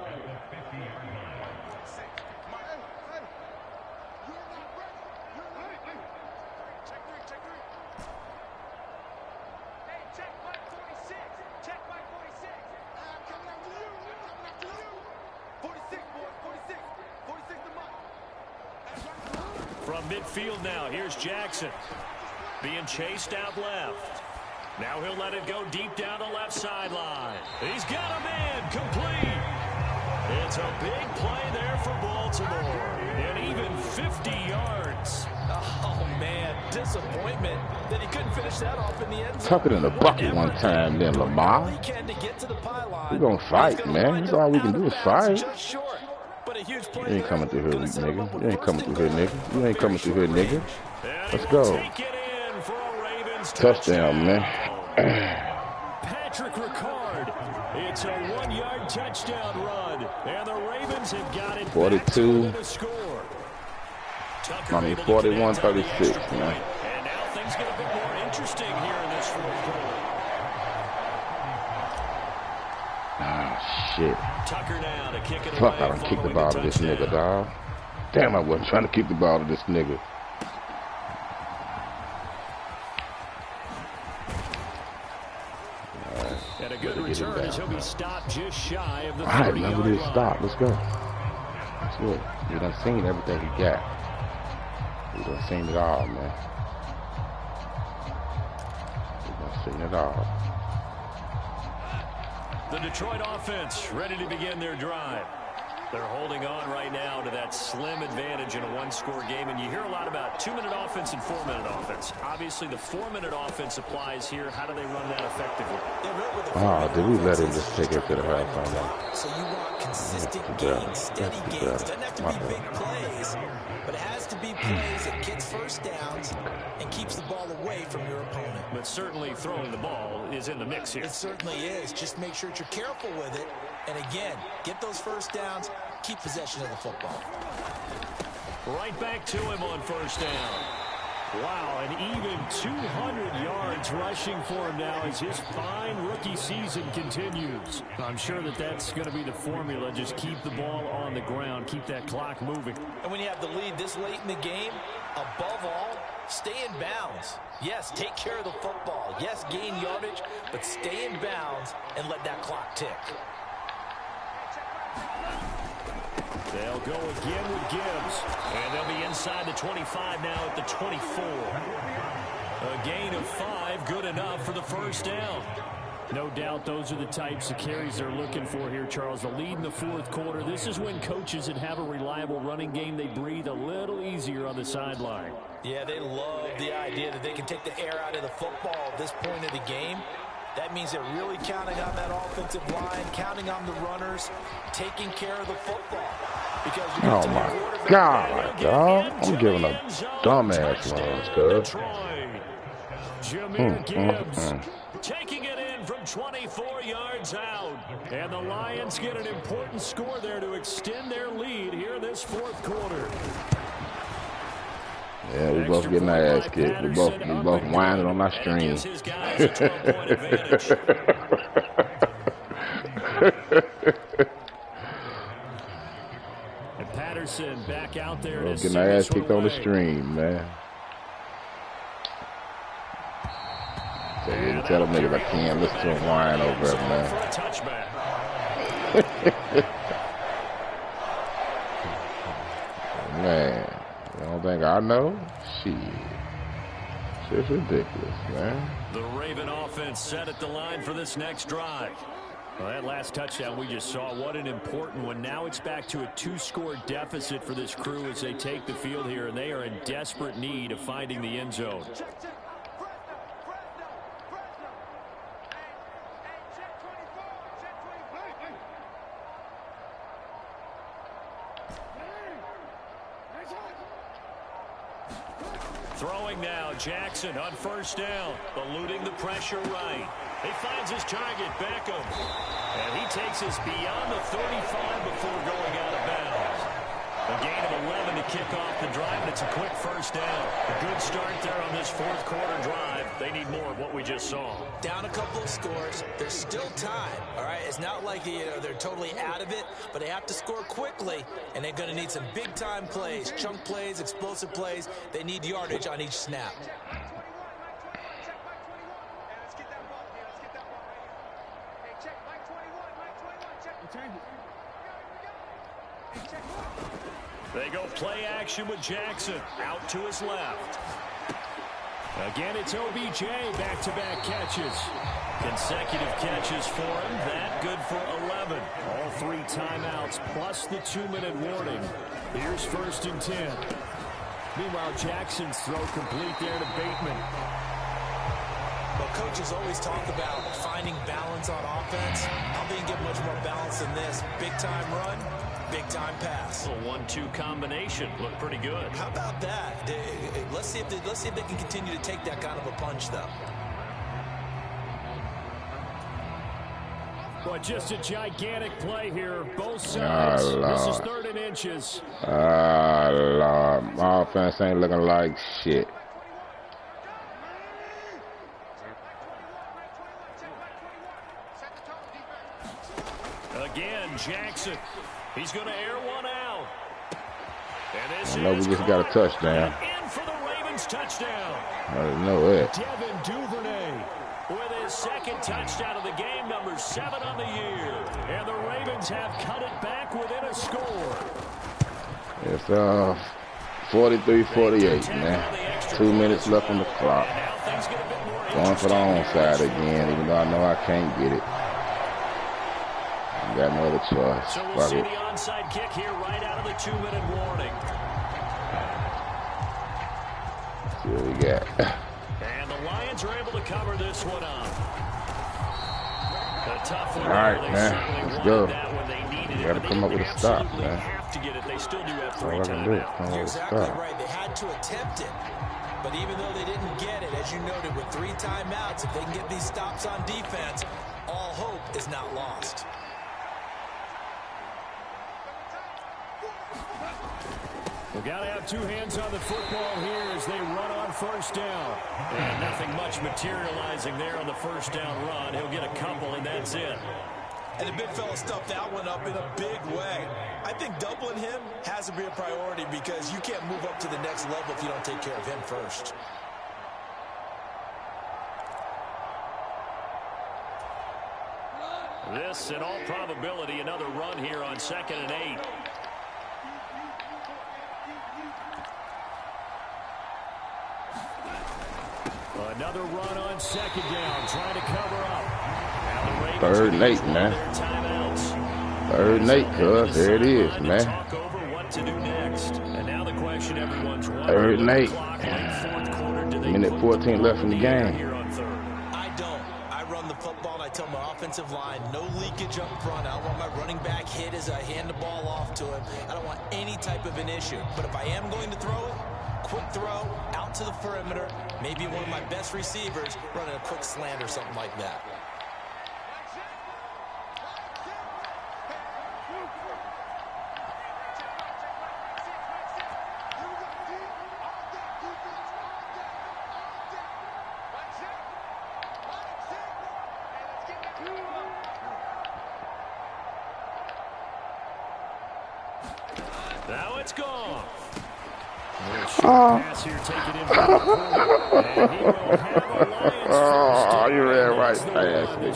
From midfield now, here's Jackson. Being chased out left. Now he'll let it go deep down the left sideline. He's got a man complete. It's a big play there for Baltimore. And even 50 yards. Oh, man, disappointment that he couldn't finish that off in the end zone. Tuck it in the bucket one time, then Lamar. We're going to fight, man. That's all we can do is fight. You ain't coming through here, nigga. You ain't coming through here, nigga. You ain't coming through here, nigga. Let's go. Touchdown, man. Patrick Ricard. It's a 1-yard touchdown run. And the Ravens have got it 42. 41-36, man. And now things get a bit more interesting here in this fourth quarter. Ah, shit. Tucker now to kick it Fuck, away. I done kicked the ball to this nigga, dog. Damn, I wasn't trying to kick the ball to this nigga. And a good return as he'll be stopped just shy of the 30-yard line. All right, now we did stop. Let's go. That's good. We done seen everything he got. We done seen it all, man. We done seen it all. The Detroit offense ready to begin their drive. They're holding on right now to that slim advantage in a one-score game, and you hear a lot about 2-minute offense and 4-minute offense. Obviously, the 4-minute offense applies here. How do they run that effectively? Oh, did we let him just take it to the halftime? So you want consistent gains, steady gains. Doesn't have to be big plays, but it has to be plays that gets first downs and keeps the ball away from your opponent. But certainly throwing the ball is in the mix here. It certainly is. Just make sure that you're careful with it. And again, get those first downs, keep possession of the football. Right back to him on first down. Wow, an even 200 yards rushing for him now as his fine rookie season continues. I'm sure that that's going to be the formula. Just keep the ball on the ground, keep that clock moving. And when you have the lead this late in the game, above all, stay in bounds. Yes, take care of the football. Yes, gain yardage, but stay in bounds and let that clock tick. They'll go again with Gibbs. And they'll be inside the 25 now at the 24. A gain of 5, good enough for the first down. No doubt those are the types of carries they're looking for here, Charles. The lead in the fourth quarter. This is when coaches that have a reliable running game, they breathe a little easier on the sideline. Yeah, they love the idea that they can take the air out of the football at this point of the game. That means they're really counting on that offensive line, counting on the runners, taking care of the football. Because oh, my God, dog. I'm giving a dumbass loss, cuz. Jameer Gibbs taking it in from 24 yards out. And the Lions get an important score there to extend their lead here this fourth quarter. Yeah, we both getting our ass kicked. We both whining on our stream. And Patterson back out there. We're getting our ass kicked on the stream, man. So you can tell them niggas I can't listen to them whine over it, man. Man. You don't think I know? Shit. Shit's ridiculous, man. The Raven offense set at the line for this next drive. Well, that last touchdown we just saw, what an important one. Now it's back to a 2-score deficit for this crew as they take the field here, and they are in desperate need of finding the end zone. Throwing now, Jackson on first down, eluding the pressure right. He finds his target, Beckham. And he takes us beyond the 35 before going out of bounds. A gain of 11 to kick off the drive, and it's a quick first down. A good start there on this fourth quarter drive. They need more of what we just saw. Down a couple of scores. There's still time, all right? It's not like they're totally out of it, but they have to score quickly, and they're going to need some big-time plays, chunk plays, explosive plays. They need yardage on each snap. They go play action with Jackson out to his left. Again, it's OBJ, back-to-back catches. Consecutive catches for him. That good for 11. All 3 timeouts plus the 2-minute warning. Here's 1st and 10. Meanwhile, Jackson's throw complete there to Bateman. Well, coaches always talk about finding balance on offense. I don't think you get much more balance than this. Big-time run, big-time pass. A 1-2 combination. Looked pretty good. How about that? Let's see if they can continue to take that kind of a punch, though. Well, just a gigantic play here. Both sides. This is 3rd and inches. Lord. My offense ain't looking like shit. Again, Jackson. He's going to air one out. And this I know we just got a touchdown. In for the Ravens touchdown. I didn't know it. Devin Duvernay with his 2nd touchdown of the game, number 7 on the year. And the Ravens have cut it back within a score. It's 43-48, man. 2 minutes left on the clock. Going for the onside again, even though I know I can't get it. Got no other choice. So we'll see the onside kick here right out of the 2-minute warning. See what we got. And the Lions are able to cover this one up. A tough one. All right, man. Let's go. You gotta come up with a stop, man. Have to get it. They still do have 3 All I can do is timeouts. come up You're with a exactly stop. right. They had to attempt it. But even though they didn't get it, as you noted, with 3 timeouts, if they can get these stops on defense, all hope is not lost. We've got to have 2 hands on the football here as they run on first down. And nothing much materializing there on the first down run. He'll get a couple, and that's it. And the big fella stuffed that one up in a big way. I think doubling him has to be a priority because you can't move up to the next level if you don't take care of him first. This, in all probability, another run here on 2nd and 8. Another run on 2nd down, trying to cover up. 3rd and 8, man. 3rd and 8, cuz. There it is, man. 3rd and 8. Minute 14 left in the game. I don't. I run the football and I tell my offensive line, no leakage up front. I don't want my running back hit as I hand the ball off to him. I don't want any type of an issue. But if I am going to throw it, quick throw, out to the perimeter, maybe one of my best receivers running a quick slant or something like that. Now it's gone. Oh, you ran right past me,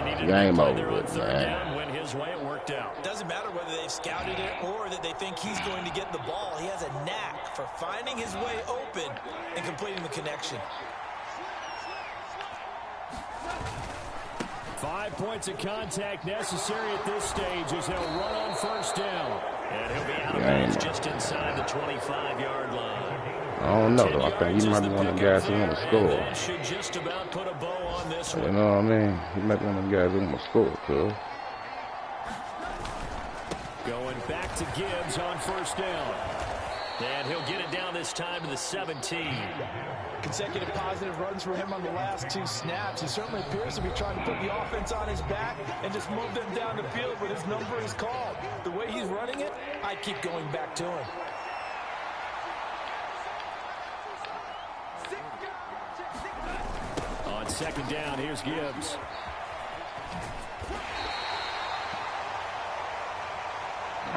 man. Game over with, man. Went his way, it worked out. Doesn't matter whether they've scouted it or that they think he's going to get the ball. He has a knack for finding his way open and completing the connection. 5 points of contact necessary at this stage as they'll run on first down. And he'll be out of bounds just inside the 25-yard line. I don't know, though. I think he might be one of the guys who want to score. Should just about put a bow on this one. You know what I mean? He might be one of the guys who want to score, cuz. Going back to Gibbs on first down. And he'll get it down this time to the 17. Consecutive positive runs for him on the last 2 snaps. He certainly appears to be trying to put the offense on his back and just move them down the field when his number is called. The way he's running it, I keep going back to him. On 2nd down, here's Gibbs.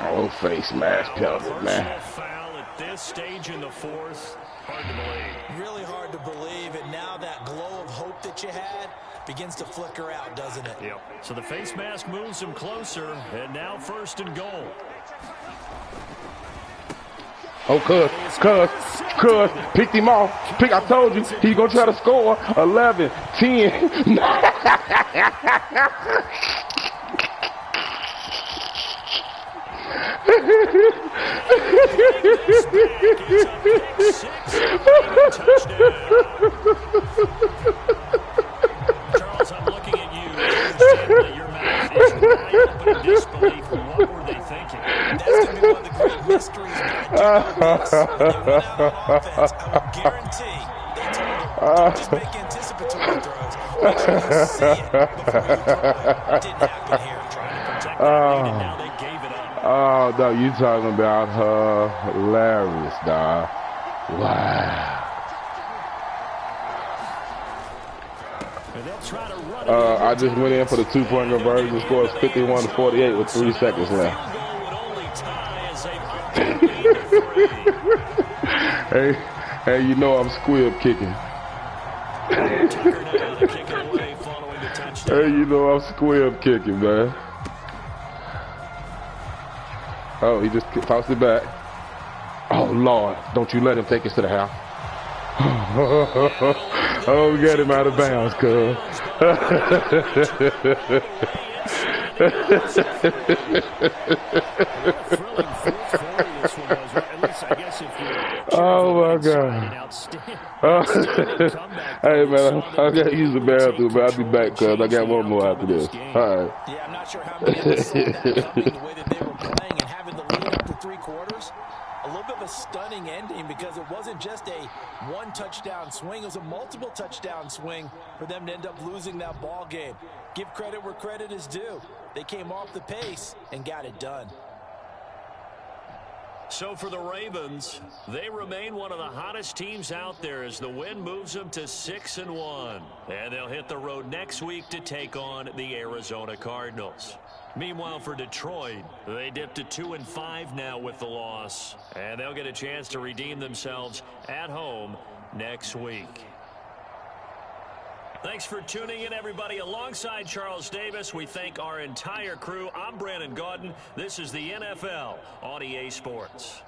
Oh, face mask penalty, man. Personal foul at this stage in the 4th. Hard to believe. Really hard to believe, and now that glow of hope that you had begins to flicker out, doesn't it? Yep. So the face mask moves him closer, and now 1st and goal. Oh, cuz, picked him off. I told you, he's going to try to score 11, 10. Charles, I'm looking at you. Your mouth is wide open in disbelief. What were they thinking? That's going to be one of the great mysteries. They went out on offense. I would guarantee they told him, don't just make anticipatory throws. Make sure you see it before you throw it. It didn't happen here. Trying to protect that lead, and now they gave it up. Oh, no, you talking about hilarious, dog. Wow. I just went in for the 2-point conversion. Scored 51-48 with 3 seconds left. Hey, you know I'm squib kicking. Hey, you know I'm squib kicking, man. Oh, he just tossed it back. Oh, Lord, don't you let him take us to the house. Oh, we got him out of bounds, cuz. Oh, my God. Hey, man, I got to use the bathroom, but I'll be back, cuz I got one more after this. All right. Yeah, I'm not sure how many of us saw that coming the way that they were playing and having the lead after 3 quarters. A little bit of a stunning ending because it wasn't just a 1-touchdown swing. It was a multiple touchdown swing for them to end up losing that ball game. Give credit where credit is due. They came off the pace and got it done. So for the Ravens, they remain one of the hottest teams out there as the win moves them to 6-1. And they'll hit the road next week to take on the Arizona Cardinals. Meanwhile, for Detroit, they dipped to 2-5 now with the loss. And they'll get a chance to redeem themselves at home next week. Thanks for tuning in, everybody. Alongside Charles Davis, we thank our entire crew. I'm Brandon Gaudin. This is the NFL on EA Sports.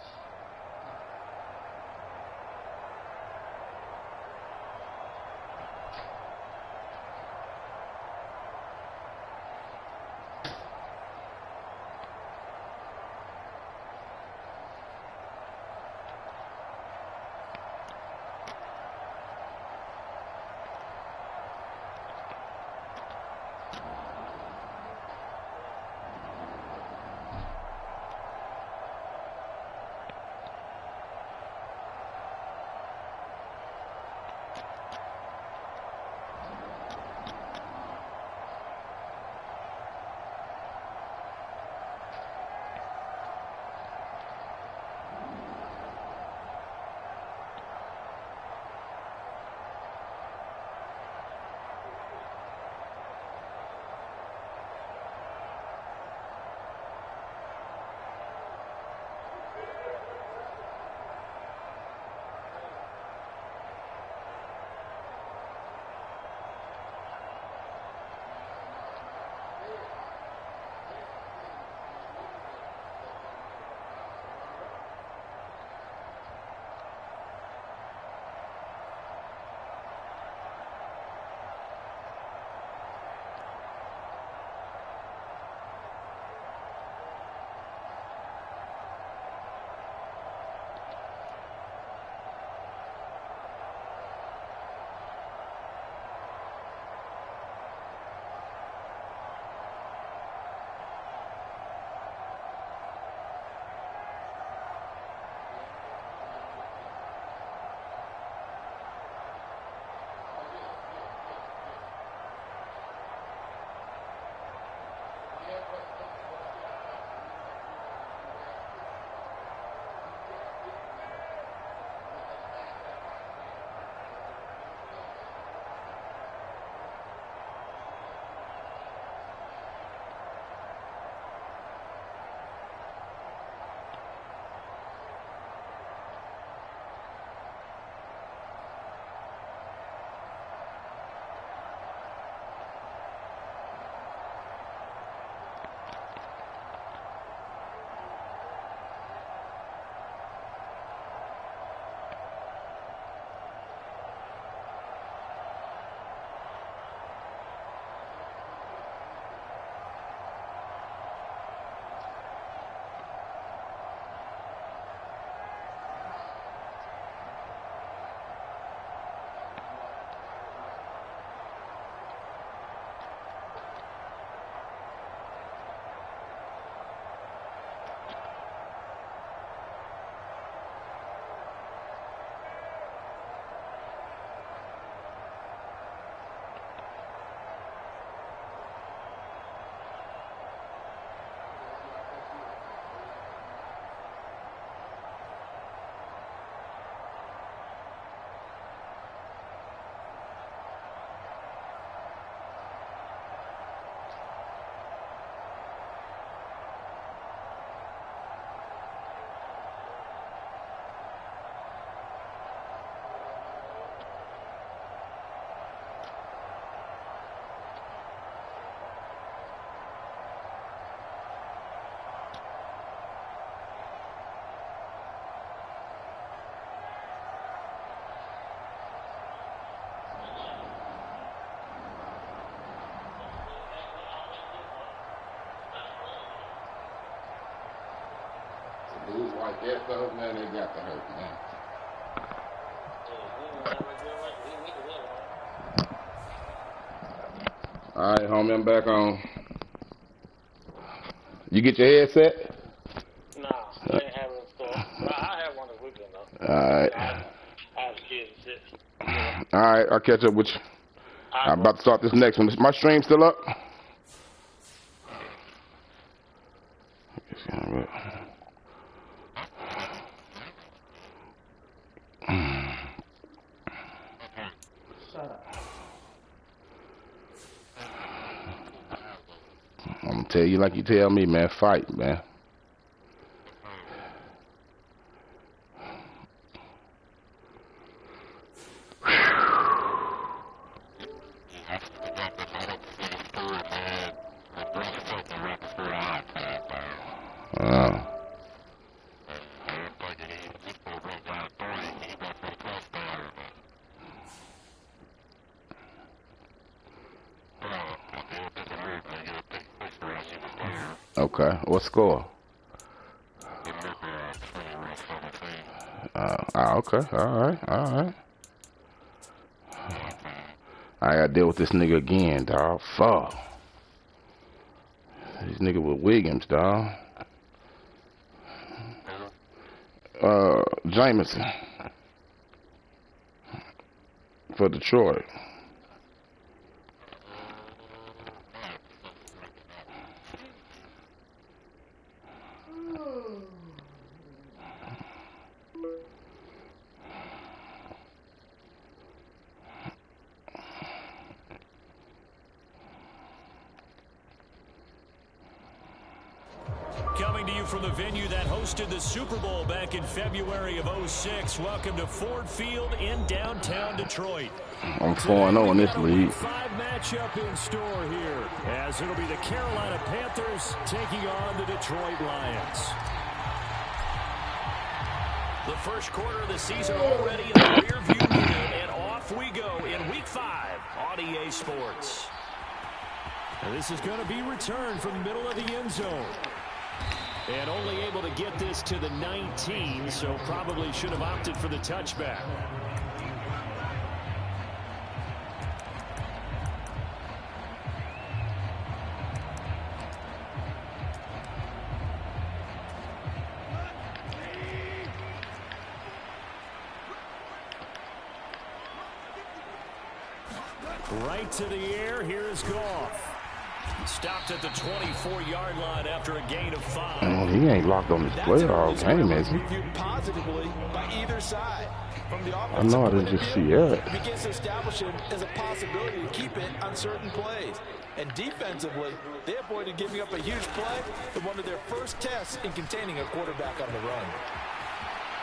like that though, man, they got to hurt, man. All right, homie, I'm back on. You get your headset? Nah, I ain't having it store. I had one this weekend though. All right. I have kids and shit. All right, I'll catch up with you. I'm about to start this next one. Is my stream still up? I'm gonna tell you like you tell me, man. Fight, man. Okay, what score? Okay, all right. I gotta deal with this nigga again, dawg. Fuck. This nigga with Williams, dawg. Jameson. For Detroit. Coming to you from the venue that hosted the Super Bowl back in February of '06. Welcome to Ford Field in downtown Detroit. I'm 4-0 in this league. 5 matchup in store here, as it'll be the Carolina Panthers taking on the Detroit Lions. The first quarter of the season already in the rearview mirror, and off we go in Week 5 on EA Sports. And this is going to be returned from the middle of the end zone. And only able to get this to the 19, so probably should have opted for the touchback. Right to the air, here is Goff. Stopped at the 24-yard line after a gain of 5. Oh, he ain't locked on his play all game, is he? Positively by either side. From the I know I didn't just see that. Begins to establish him as a possibility to keep it on certain plays. And defensively, they avoided giving up a huge play in one of their first tests in containing a quarterback on the run.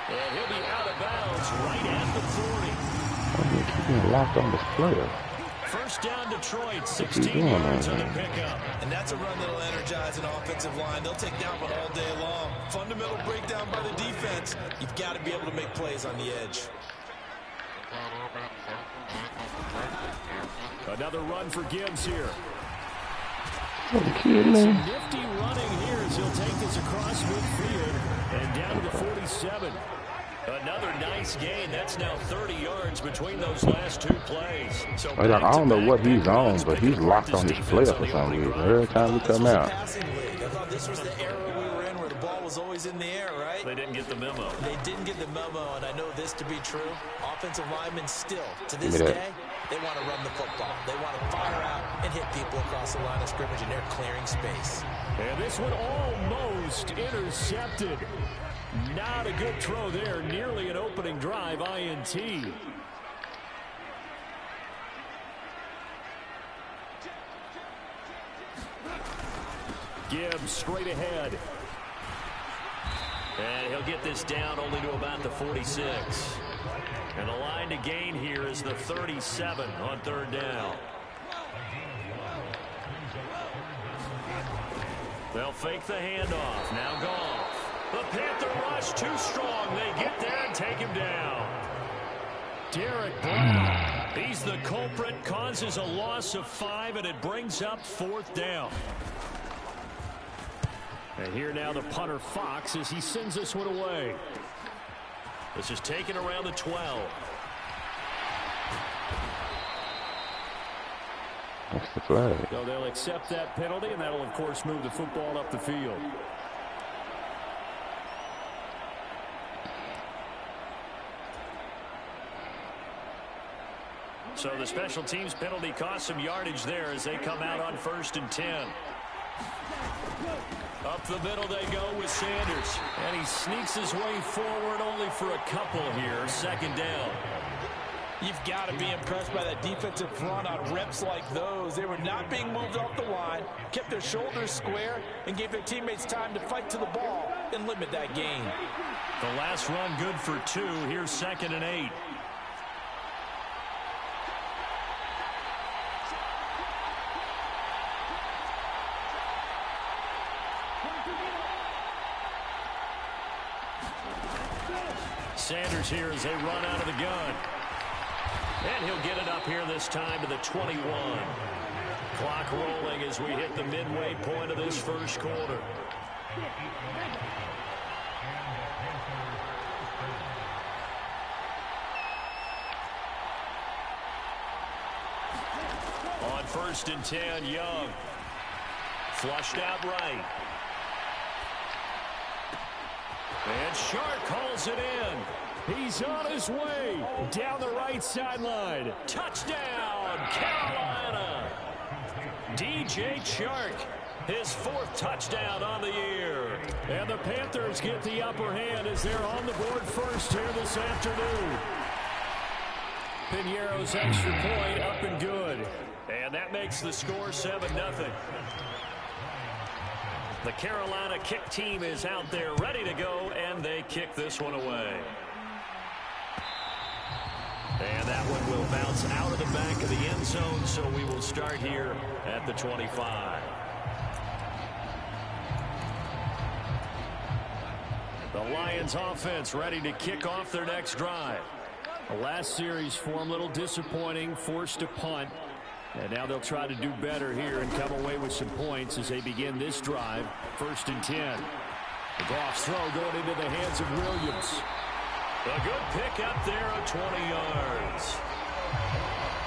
And he'll be out of bounds right at the 40. He's being locked on this player. First down Detroit, 16 yards on the pickup. And that's a run that'll energize an offensive line. They'll take down one all day long. Fundamental breakdown by the defense. You've got to be able to make plays on the edge. Another run for Gibbs here. Kidding me? Some nifty running here as he'll take this across midfield and down to the 47. Another nice gain. That's now 30 yards between those last 2 plays. So I don't know what he's on, but he's locked on his player for some reason. Every time we come out. I thought this was the era we were in where the ball was always in the air, right? They didn't get the memo. They didn't get the memo, and I know this to be true. Offensive linemen still, to this day, they want to run the football. They want to fire out and hit people across the line of scrimmage, and they're clearing space. And this one almost intercepted. Not a good throw there. Nearly an opening drive INT. Gibbs straight ahead. And he'll get this down only to about the 46. And the line to gain here is the 37 on 3rd down. They'll fake the handoff. Now Goff. The Panther rush too strong. They get there and take him down. Derek Brown. He's the culprit. Causes a loss of 5, and it brings up 4th down. And here now the punter Fox as he sends this one away. This is taken around the 12. That's the flag. So they'll accept that penalty, and that'll, of course, move the football up the field. So the special teams penalty cost some yardage there as they come out on 1st and 10. Up the middle they go with Sanders. And he sneaks his way forward only for a couple here. 2nd down. You've got to be impressed by that defensive front on reps like those. They were not being moved off the line, kept their shoulders square, and gave their teammates time to fight to the ball and limit that gain. The last run good for 2. Here's 2nd and 8. Sanders here as they run out of the gun. And he'll get it up here this time to the 21. Clock rolling as we hit the midway point of this first quarter. On 1st and 10, Young. Flushed out right. And Shark calls it in. He's on his way down the right sideline. Touchdown, Carolina. DJ Chark, his 4th touchdown on the year. And the Panthers get the upper hand as they're on the board first here this afternoon. Piñeiro's extra point up and good. And that makes the score 7-0. The Carolina kick team is out there ready to go, and they kick this one away. And that one will bounce out of the back of the end zone, so we will start here at the 25. The Lions offense ready to kick off their next drive. The last series for them, a little disappointing, forced to punt. And now they'll try to do better here and come away with some points as they begin this drive. 1st and 10. The Goff's throw going into the hands of Williams. A good pick up there of 20 yards.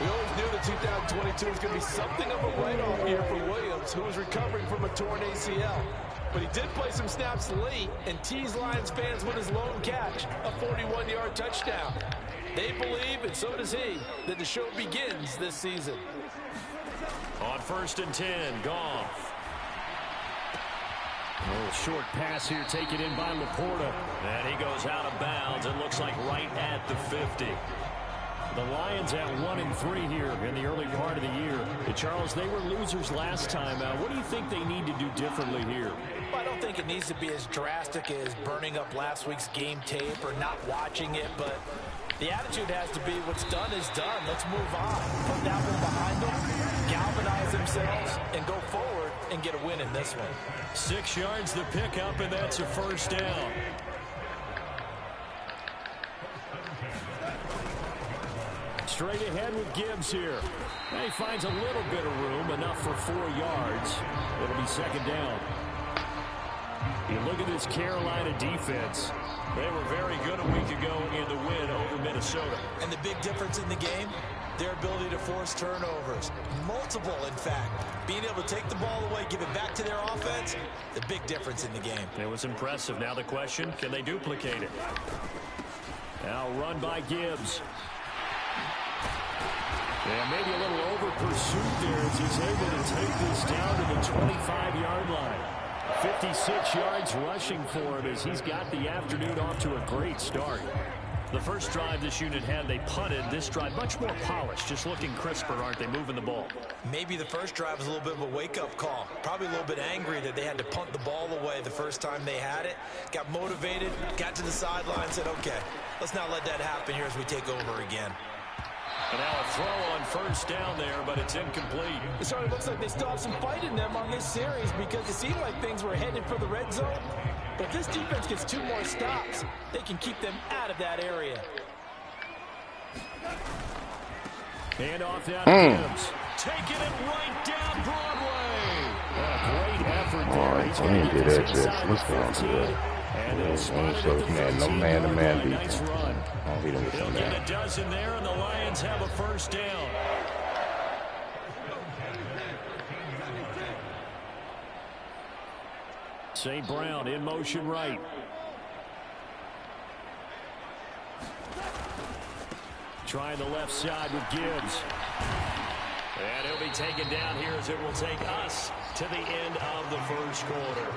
We always knew that 2022 was going to be something of a write-off year for Williams, who was recovering from a torn ACL. But he did play some snaps late and teased Lions fans with his lone catch, a 41-yard touchdown. They believe, and so does he, that the show begins this season. On 1st and 10, Goff. A little short pass here taken in by Laporta. And he goes out of bounds. It looks like right at the 50. The Lions at 1-3 here in the early part of the year. Charles, they were losers last time. What do you think they need to do differently here? Well, I don't think it needs to be as drastic as burning up last week's game tape or not watching it, but the attitude has to be what's done is done. Let's move on. Put that one behind them, galvanize themselves, and go forward and get a win in this one. 6 yards the pickup, and that's a 1st down. Straight ahead with Gibbs here. He finds a little bit of room, enough for 4 yards. It'll be 2nd down. You look at this Carolina defense. They were very good a week ago in the win over Minnesota. And the big difference in the game, their ability to force turnovers. Multiple, in fact. Being able to take the ball away, give it back to their offense, the big difference in the game. It was impressive. Now the question, can they duplicate it? Now run by Gibbs. Yeah, maybe a little over pursuit there as he's able to take this down to the 25-yard line. 56 yards rushing for him as he's got the afternoon off to a great start. The first drive this unit had, they punted. This drive, much more polished, just looking crisper, aren't they, moving the ball? Maybe the first drive was a little bit of a wake-up call. Probably a little bit angry that they had to punt the ball away the first time they had it. Got motivated, got to the sideline, said, okay, let's not let that happen here as we take over again. And now a throw on 1st down there, but it's incomplete. It sort of looks like they still have some fight in them on this series because it seemed like things were headed for the red zone. But if this defense gets 2 more stops, they can keep them out of that area. Hand off down to Gibbs. Taking it right down Broadway. Great effort Oh, there. he ain't did that just. What's going on here? Ain't show this man no man-to-man defense. Don't hit him with some Get man. a dozen there, and the Lions have a first down. St. Brown in motion right. Trying the left side with Gibbs. And he'll be taken down here as it will take us to the end of the first quarter.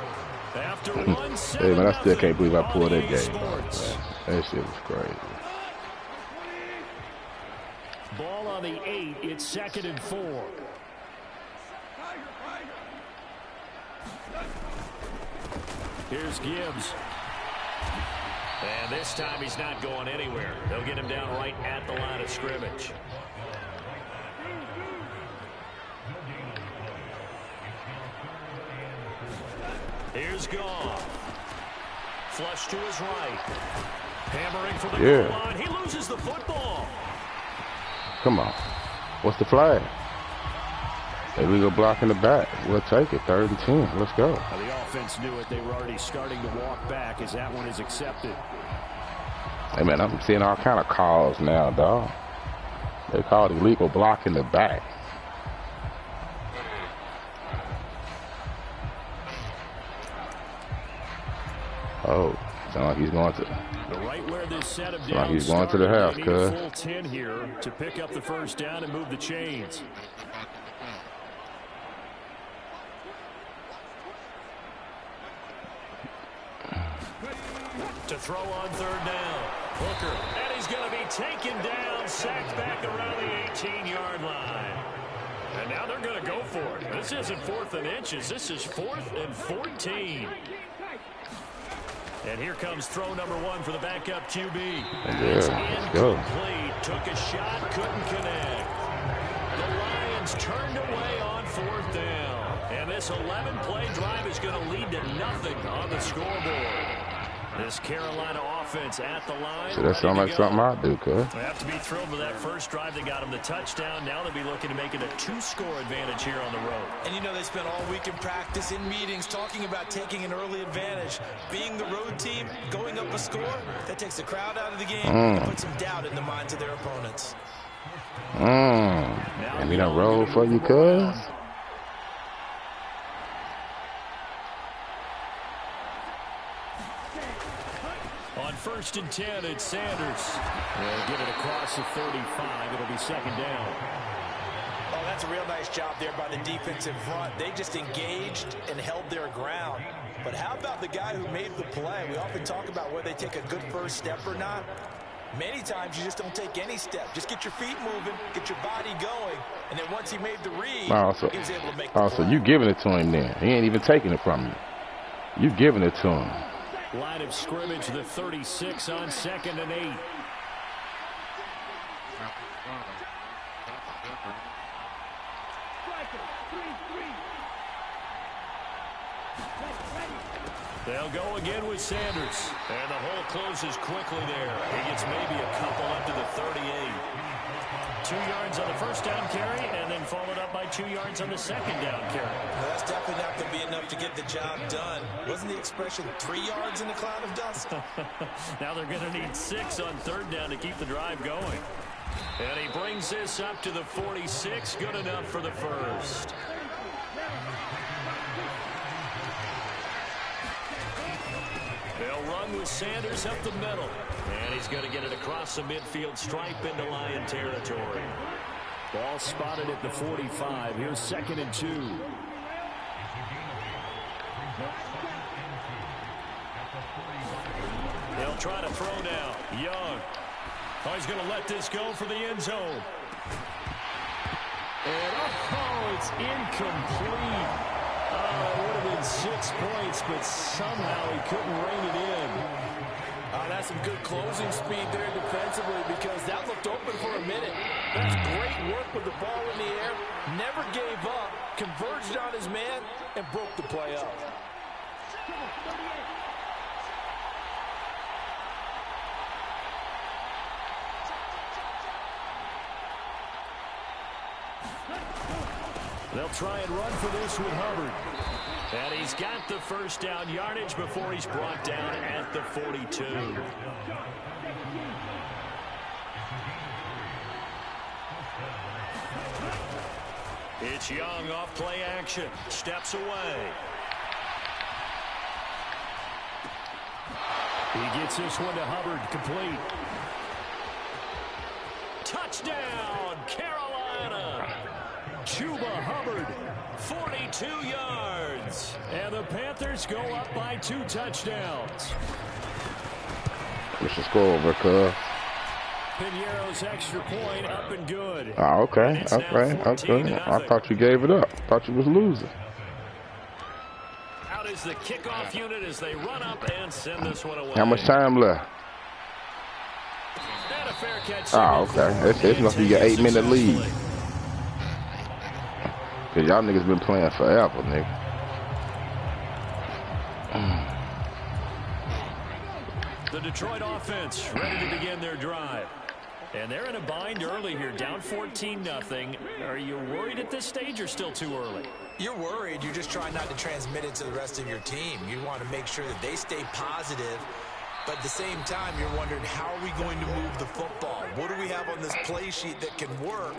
After one, Hey, man, I still can't believe I pulled that game off, man. That shit was crazy. Ball on the 8. It's 2nd and 4. Here's Gibbs. And this time he's not going anywhere. They'll get him down right at the line of scrimmage. Here's Goff. Flush to his right. Hammering for the goal line. He loses the football. Come on. What's the flag? Illegal block in the back. We'll take it. 3rd and 10. Let's go. Well, the offense knew it. They were already starting to walk back as that one is accepted. Hey, man, I'm seeing all kind of calls now, dog. They call it illegal block in the back. Oh, sound like he's going to. Right where this set of Like he's going to the house, cuz. Full 10 here to pick up the first down and move the chains. To throw on 3rd down. Hooker. And he's going to be taken down, sacked back around the 18-yard line. And now they're going to go for it. This isn't 4th and inches. This is 4th and 14. And here comes throw number 1 for the backup QB. Let's go. Incomplete. Took a shot, couldn't connect. The Lions turned away on 4th down. And this 11-play drive is going to lead to nothing on the scoreboard. This Carolina offense at the line. So that sounds like something I'd do, cuz. They have to be thrilled with that first drive that got them the touchdown. Now they'll be looking to make it a 2-score advantage here on the road. And you know they spent all week in practice, in meetings, talking about taking an early advantage. Being the road team, going up a score, that takes the crowd out of the game and puts some doubt in the minds of their opponents. And we done roll for you, cuz. On 1st and 10, it's Sanders. They'll get it across the 35. It'll be 2nd down. Oh, that's a real nice job there by the defensive front. They just engaged and held their ground. But how about the guy who made the play? We often talk about whether they take a good first step or not. Many times you just don't take any step. Just get your feet moving, get your body going, and then once he made the read, he was able to make the play. So you giving it to him then. He ain't even taking it from you. You giving it to him. Line of scrimmage, the 36 on 2nd and 8. They'll go again with Sanders. And the hole closes quickly there. He gets maybe a couple up to the 38. 2 yards on the first down carry, and then followed up by 2 yards on the 2nd down carry. Well, that's definitely not going to be enough to get the job done. Wasn't the expression 3 yards in a cloud of dust? Now they're going to need 6 on 3rd down to keep the drive going. And he brings this up to the 46. Good enough for the first. They'll run with Sanders up the middle. And he's going to get it across the midfield stripe into Lion territory. Ball spotted at the 45. Here's 2nd and 2. They'll try to throw now. Young. Oh, he's going to let this go for the end zone. And, oh, it's incomplete. It would have been 6 points, but somehow he couldn't rein it in. That's some good closing speed there defensively because that looked open for a minute. That's great work with the ball in the air. Never gave up, converged on his man, and broke the play up. They'll try and run for this with Hubbard. And he's got the first down yardage before he's brought down at the 42. It's Young off play action. Steps away. He gets this one to Hubbard, complete. Touchdown, Carolina. Chuba Hubbard, 42 yards. And the Panthers go up by 2 touchdowns. What's the score over, cuz? Piniero's extra point up and good. Oh, okay, okay. I thought you gave it up. I thought you was losing. Out is the kickoff unit as they run up and send this one away. How much time left? And a fair catch. Oh, okay. It's must be your 8-minute lead. Cause y'all niggas been playing forever, nigga. The Detroit offense ready to begin their drive. And they're in a bind early here, down 14-0. Are you worried at this stage or still too early? You're worried. You're just trying not to transmit it to the rest of your team. You want to make sure that they stay positive. But at the same time, you're wondering, how are we going to move the football? What do we have on this play sheet that can work?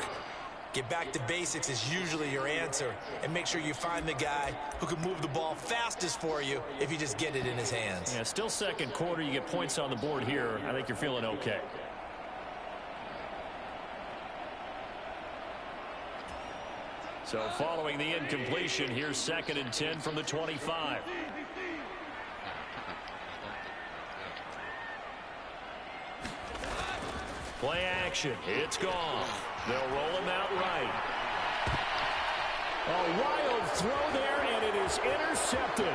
Get back to basics is usually your answer. And make sure you find the guy who can move the ball fastest for you if you just get it in his hands. Yeah, still second quarter. You get points on the board here. I think you're feeling okay. So following the incompletion, here's 2nd and 10 from the 25. Play action. It's gone. They'll roll him out right. A wild throw there, and it is intercepted.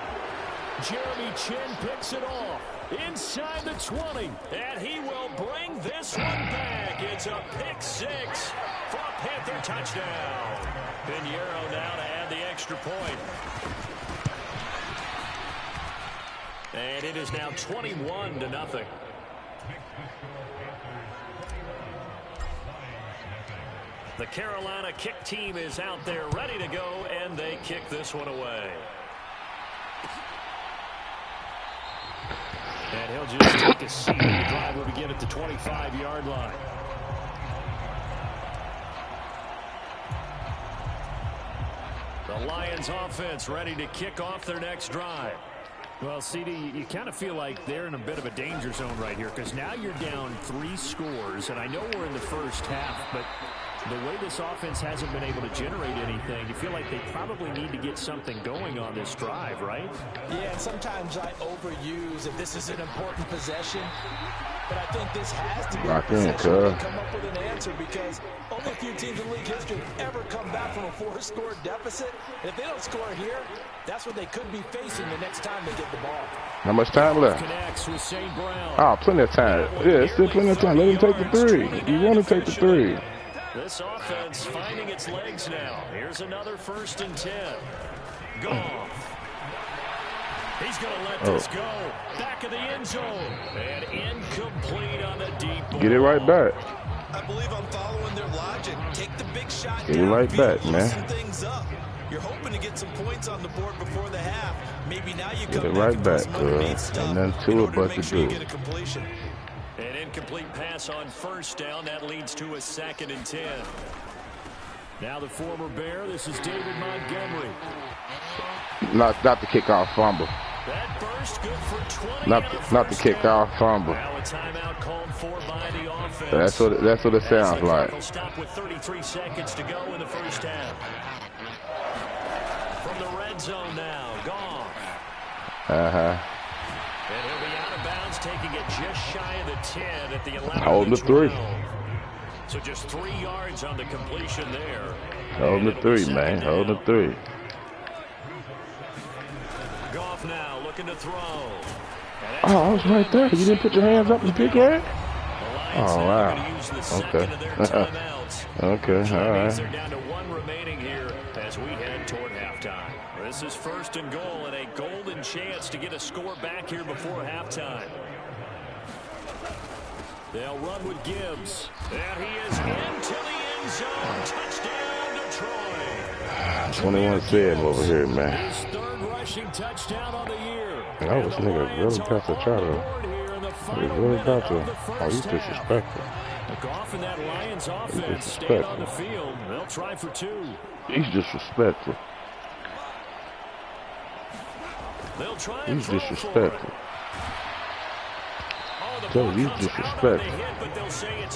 Jeremy Chin picks it off inside the 20, and he will bring this one back. It's a pick 6 for a Panther touchdown. Pinheiro now to add the extra point. And it is now 21-0. The Carolina kick team is out there ready to go, and they kick this one away. And he'll just take a seat. The drive will begin at the 25-yard line. The Lions offense ready to kick off their next drive. Well, CD, you kind of feel like they're in a bit of a danger zone right here because now you're down 3 scores, and I know we're in the first half, but the way this offense hasn't been able to generate anything, you feel like they probably need to get something going on this drive, right? Yeah, and sometimes I overuse if this is an important possession, but I think this has to be a possession to come up with an answer because only a few teams in league history have ever come back from a 4-score deficit. And if they don't score here, that's what they could be facing the next time they get the ball. How much time left? Oh, plenty of time. Yeah, still plenty of time. Let him take the 3. You want to take the 3. This offense finding its legs now. Here's another 1st and 10. Goff. He's going to let this go. Back of the end zone. And incomplete on the deep ball. Get it right back. I believe I'm following their logic. Take the big shot. Get it right back, man. Things up. You're hoping to get some points on the board before the half. Maybe now you get it right back, and then 2 but to do. An incomplete pass on 1st down. That leads to a 2nd and 10. Now the former Bear. This is David Montgomery. Not the kickoff fumble. That burst good for 20. Not the kickoff fumble. Now a timeout called for by the offense. That's what it sounds like. Stop with 33 seconds to go in the first half. From the red zone now, Goff. And he'll be out of bounds, taking it just shy of the 10 at the 11. Holding the 3. So just 3 yards on the completion there. Holding the 3, man. Holding the 3. Goff now looking to throw. Oh, I was right there. You didn't put your hands up and pick it? Oh, wow. Okay. Okay, all right. They're down to 1 remaining here as we head toward halftime. This is 1st and goal and a golden chance to get a score back here before halftime. They'll run with Gibbs. And he is into the end zone. Touchdown, 21-7 over here, man. His third rushing touchdown on the year. That was nigga really about to try to. He was really about to. Oh, he's disrespectful. Goff and that Lions offense stayed on the field. They'll try for 2. He's disrespectful. They'll try He's disrespectful. So he's disrespectful.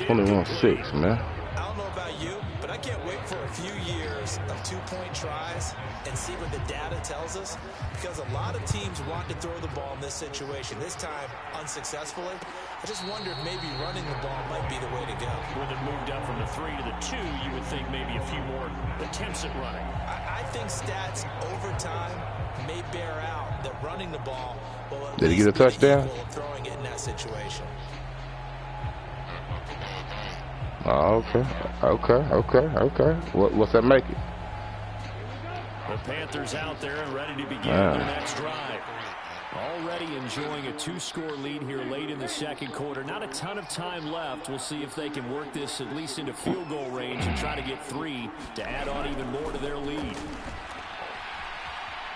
21-6, man. I don't know about you, but I can't wait for a few years of 2-point tries and see what the data tells us, because a lot of teams want to throw the ball in this situation. This time, unsuccessfully. I just wonder if maybe running the ball might be the way to go. When it moved up from the 3 to the 2, you would think maybe a few more attempts at running. I think stats over time may bear out that running the ball will at Did he least get a touchdown? throwing it in that situation. Oh, okay. What's that make it? The Panthers out there and ready to begin their next drive. Already enjoying a 2-score lead here late in the second quarter. Not a ton of time left. We'll see if they can work this at least into field goal range and try to get 3 to add on even more to their lead.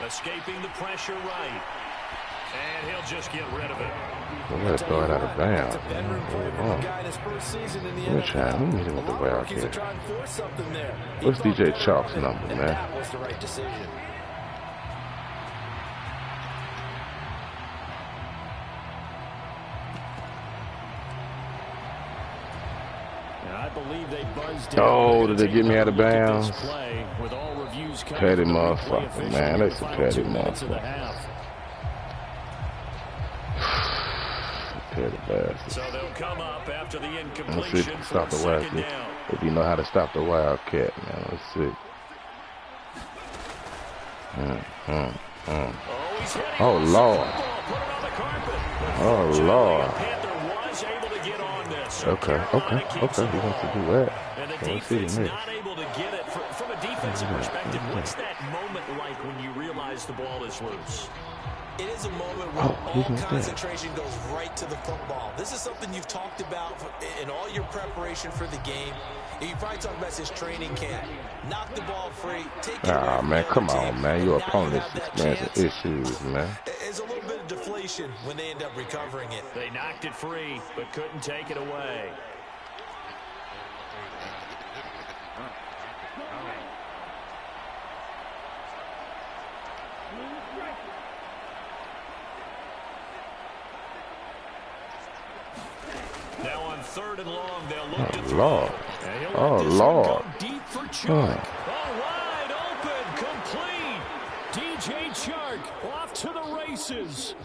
Escaping the pressure right. And he'll just get rid of it. I'm going to throw it out of bounds. Which hand? Who hit him with the Wildcat? What's DJ Chalk's number, man? That was the right decision. I believe they buzzed Oh, did they get me out of bounds? Petty motherfucker, man. That's a petty motherfucker. Petty bastard. So they'll come up after the incompletion. Let's see if he can stop the Wildcat. If you know how to stop the Wildcat, man. Let's see. Oh, Lord. Oh, Lord. Okay. He wants to do that. And the defense not able to get it. From a defensive perspective, what's that moment like when you realize the ball is loose? It is a moment where all concentration goes right to the football. This is something you've talked about in all your preparation for the game. You probably talked about this training camp. Knock the ball free. Take it away man, come team. on, man. Your opponent's experiencing issues, man. There's a little bit of deflation when they end up recovering it. They knocked it free, but couldn't take it away. Now on 3rd and long, they'll look to throw. Lord. Oh, Lord. Deep for Chark. Wide open, complete. DJ Chark off to the races.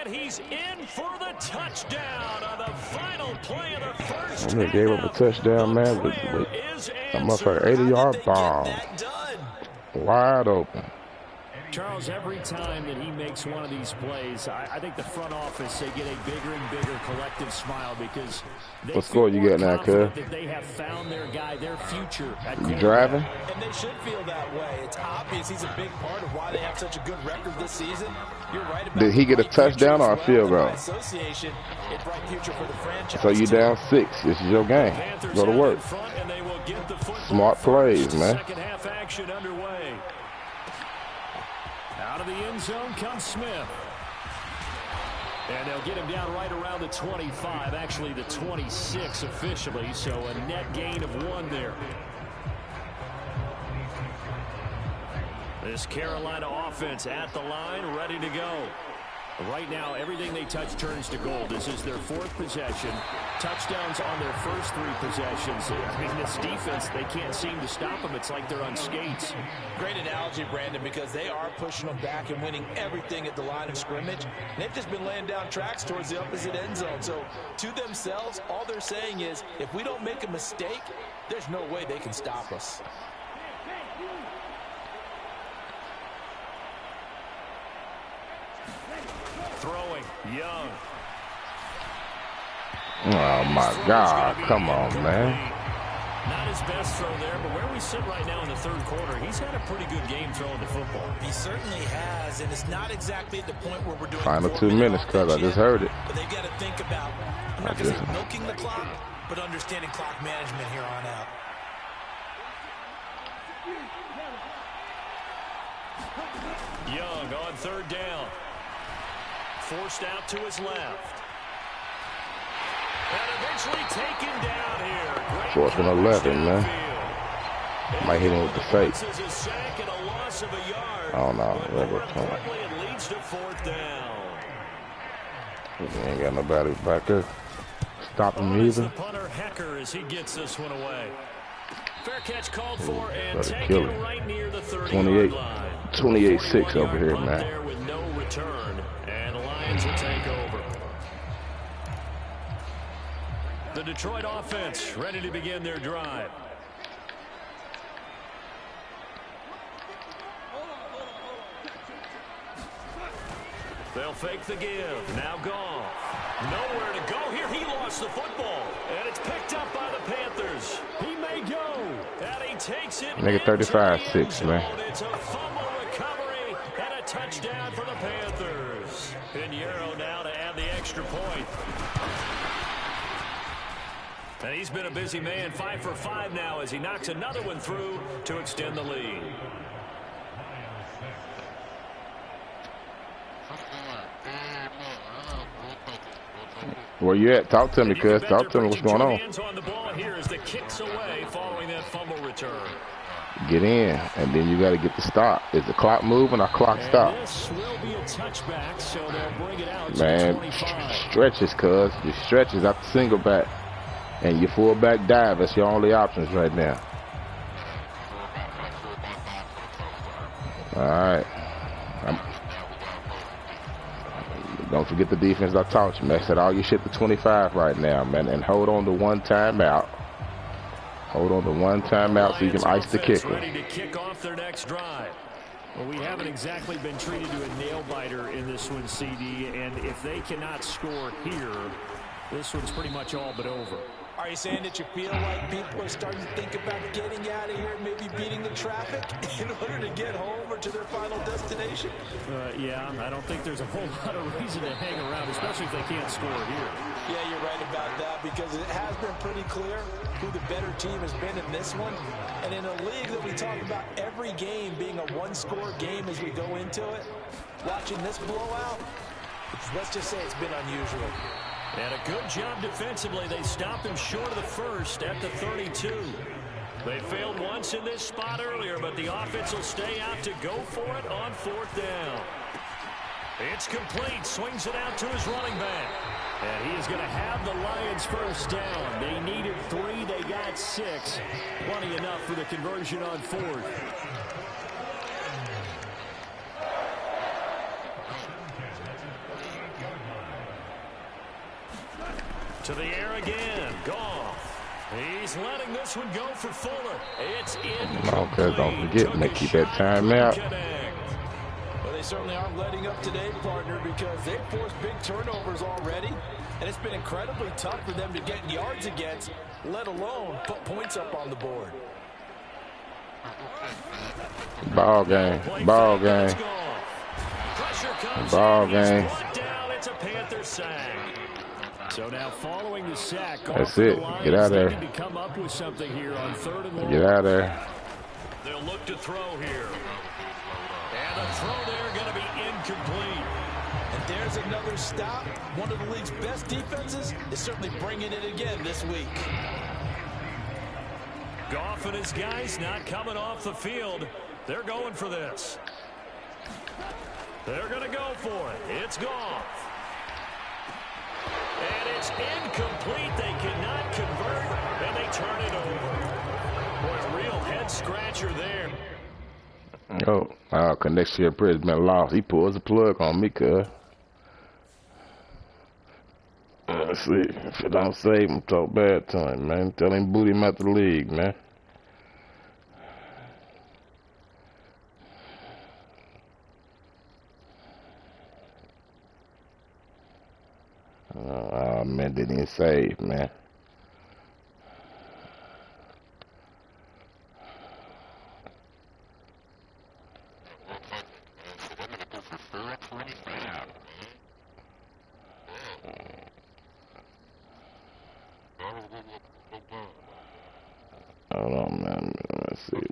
And he's in for the touchdown on the final play of the first half. They gave up a touchdown, man, with a motherfucker 80-yard bomb. Wide open. Charles, every time that he makes one of these plays, I think the front office, they get a bigger and bigger collective smile because they what score you got now, cuz? that they have found their guy, their future. You driving? And they should feel that way. It's obvious he's a big part of why they have such a good record this season. You're right about Did he get a touchdown or a field goal? Association, a bright future for the franchise. So you down 6. This is your game. Go to work. Smart plays, man. Second half action underway. Out of the end zone comes Smith. And they'll get him down right around the 25, actually the 26 officially, so a net gain of 1 there. This Carolina offense at the line, ready to go. Right now, everything they touch turns to gold. This is their 4th possession. Touchdowns on their first 3 possessions. I mean, this defense, they can't seem to stop them. It's like they're on skates. Great analogy, Brandon, because they are pushing them back and winning everything at the line of scrimmage. They've just been laying down tracks towards the opposite end zone. So, to themselves, all they're saying is, if we don't make a mistake, there's no way they can stop us. Throwing, Young. Oh, my God. Come on, man. Not his best throw there, but where we sit right now in the 3rd quarter, he's had a pretty good game throwing the football. He certainly has, and it's not exactly at the point where we're doing Final 2 minutes, cuz I just heard it. But they've got to think about, I'm not going to say milking the clock, but understanding clock management here on out. Young on third down. Forced out to his left. And eventually taken down here. Great 4th and 11, man. Might hit him with the fake. Oh, no. Regular point. It leads to 4th down. He ain't got nobody back there. Stop him either. The punter Hecker as he gets this one away. Fair catch called for and Better taken kill him. right near the 30-yard line. 28-6 over here, punt man. There with no return, and the Lions will take over. The Detroit offense ready to begin their drive. They'll fake the give. Now Goff. Nowhere to go here. He lost the football. And it's picked up by the Panthers. He may go. And he takes it. Make it 35-6, man. It's a fumble recovery and a touchdown for the Panthers. Pinheiro now to add the extra point. And he's been a busy man. 5 for 5 now as he knocks another one through to extend the lead. Where you at? Talk to me, cuz. Talk to me. What's going on? On the ball here as the kicks away following that fumble return. Get in, and then you got to get the stop. Is the clock moving or clock stop? This will be a touchback, so they'll bring it out to Man, 25. stretches, cuz. Your stretches out the single back. And your fullback dive. That's your only options right now. All right. Don't forget the defense I taught you, man. Set all your shit to 25 right now, man. And hold on to one timeout. Hold on to one timeout so you can ice the kicker. Ready to kick off their next drive. Well, we haven't exactly been treated to a nail-biter in this one, CD. And if they cannot score here, this one's pretty much all but over. Are you saying that you feel like people are starting to think about getting out of here and maybe beating the traffic in order to get home or to their final destination? Yeah, I don't think there's a whole lot of reason to hang around, especially if they can't score here. Yeah, you're right about that because it has been pretty clear who the better team has been in this one. And in a league that we talk about every game being a one-score game as we go into it, watching this blowout, let's just say it's been unusual. And a good job defensively. They stopped him short of the first at the 32. They failed once in this spot earlier, but the offense will stay out to go for it on 4th down. It's complete. Swings it out to his running back. And he is going to have the Lions first down. They needed 3. They got 6. Plenty enough for the conversion on 4th. To the air again. Goff. He's letting this one go for Fuller. It's in. Okay, don't forget, make keep that timeout. Well, they certainly aren't letting up today, partner, because they've forced big turnovers already. And it's been incredibly tough for them to get yards against, let alone put points up on the board. Ball game. Ball game. Ball game. It's a Panther sack. So now following the sack, that's it. Get out of there. To come up with something here on 3rd and long. Get out of there. They'll look to throw here. And the throw there going to be incomplete. And there's another stop. One of the league's best defenses is certainly bringing it again this week. Goff and his guys not coming off the field. They're going for this. They're going to go for it. It's Goff. And it's incomplete. They cannot convert, and they turn it over. Boy, a real head-scratcher there. Oh, connection to your bridge been lost. He pulls the plug on me, cuz. Let's see. If it don't save him, talk bad to him, man. Tell him boot him out the league, man. Oh, man, didn't even save, man. Hold on, man. Let's see.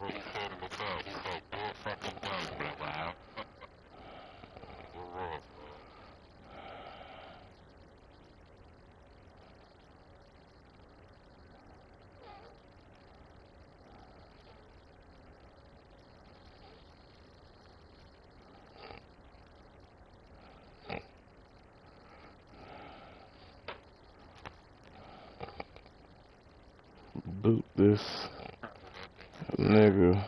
boot this nigga.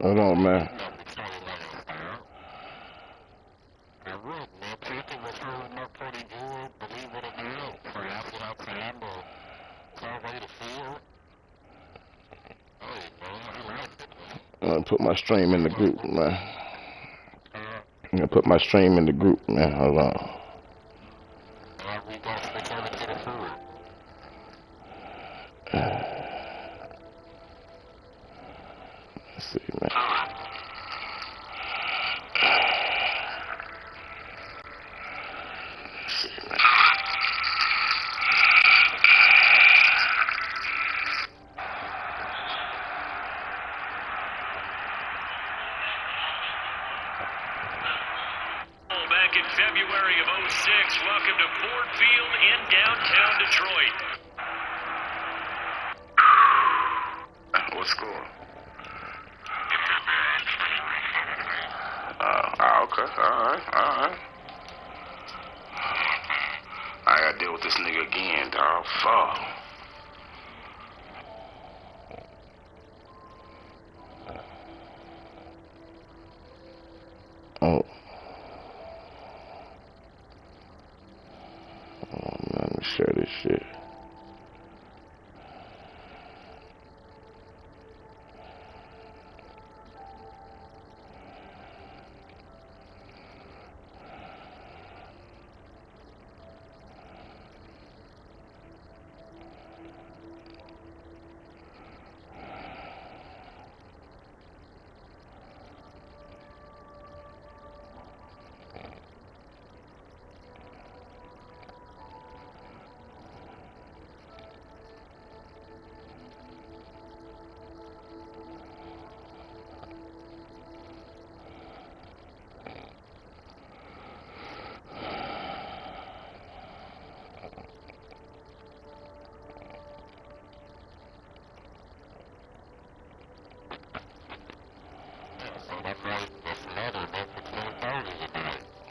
Hold on, man. I'm gonna put my stream in the group, man. I'm gonna put my stream in the group, man. Hold on. Let's see, man. Back in February of '06, welcome to Ford Field in downtown Detroit. What score? Okay. Alright. I gotta deal with this nigga again, dog. Fuck. Oh. Let me share this shit.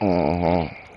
Uh-huh.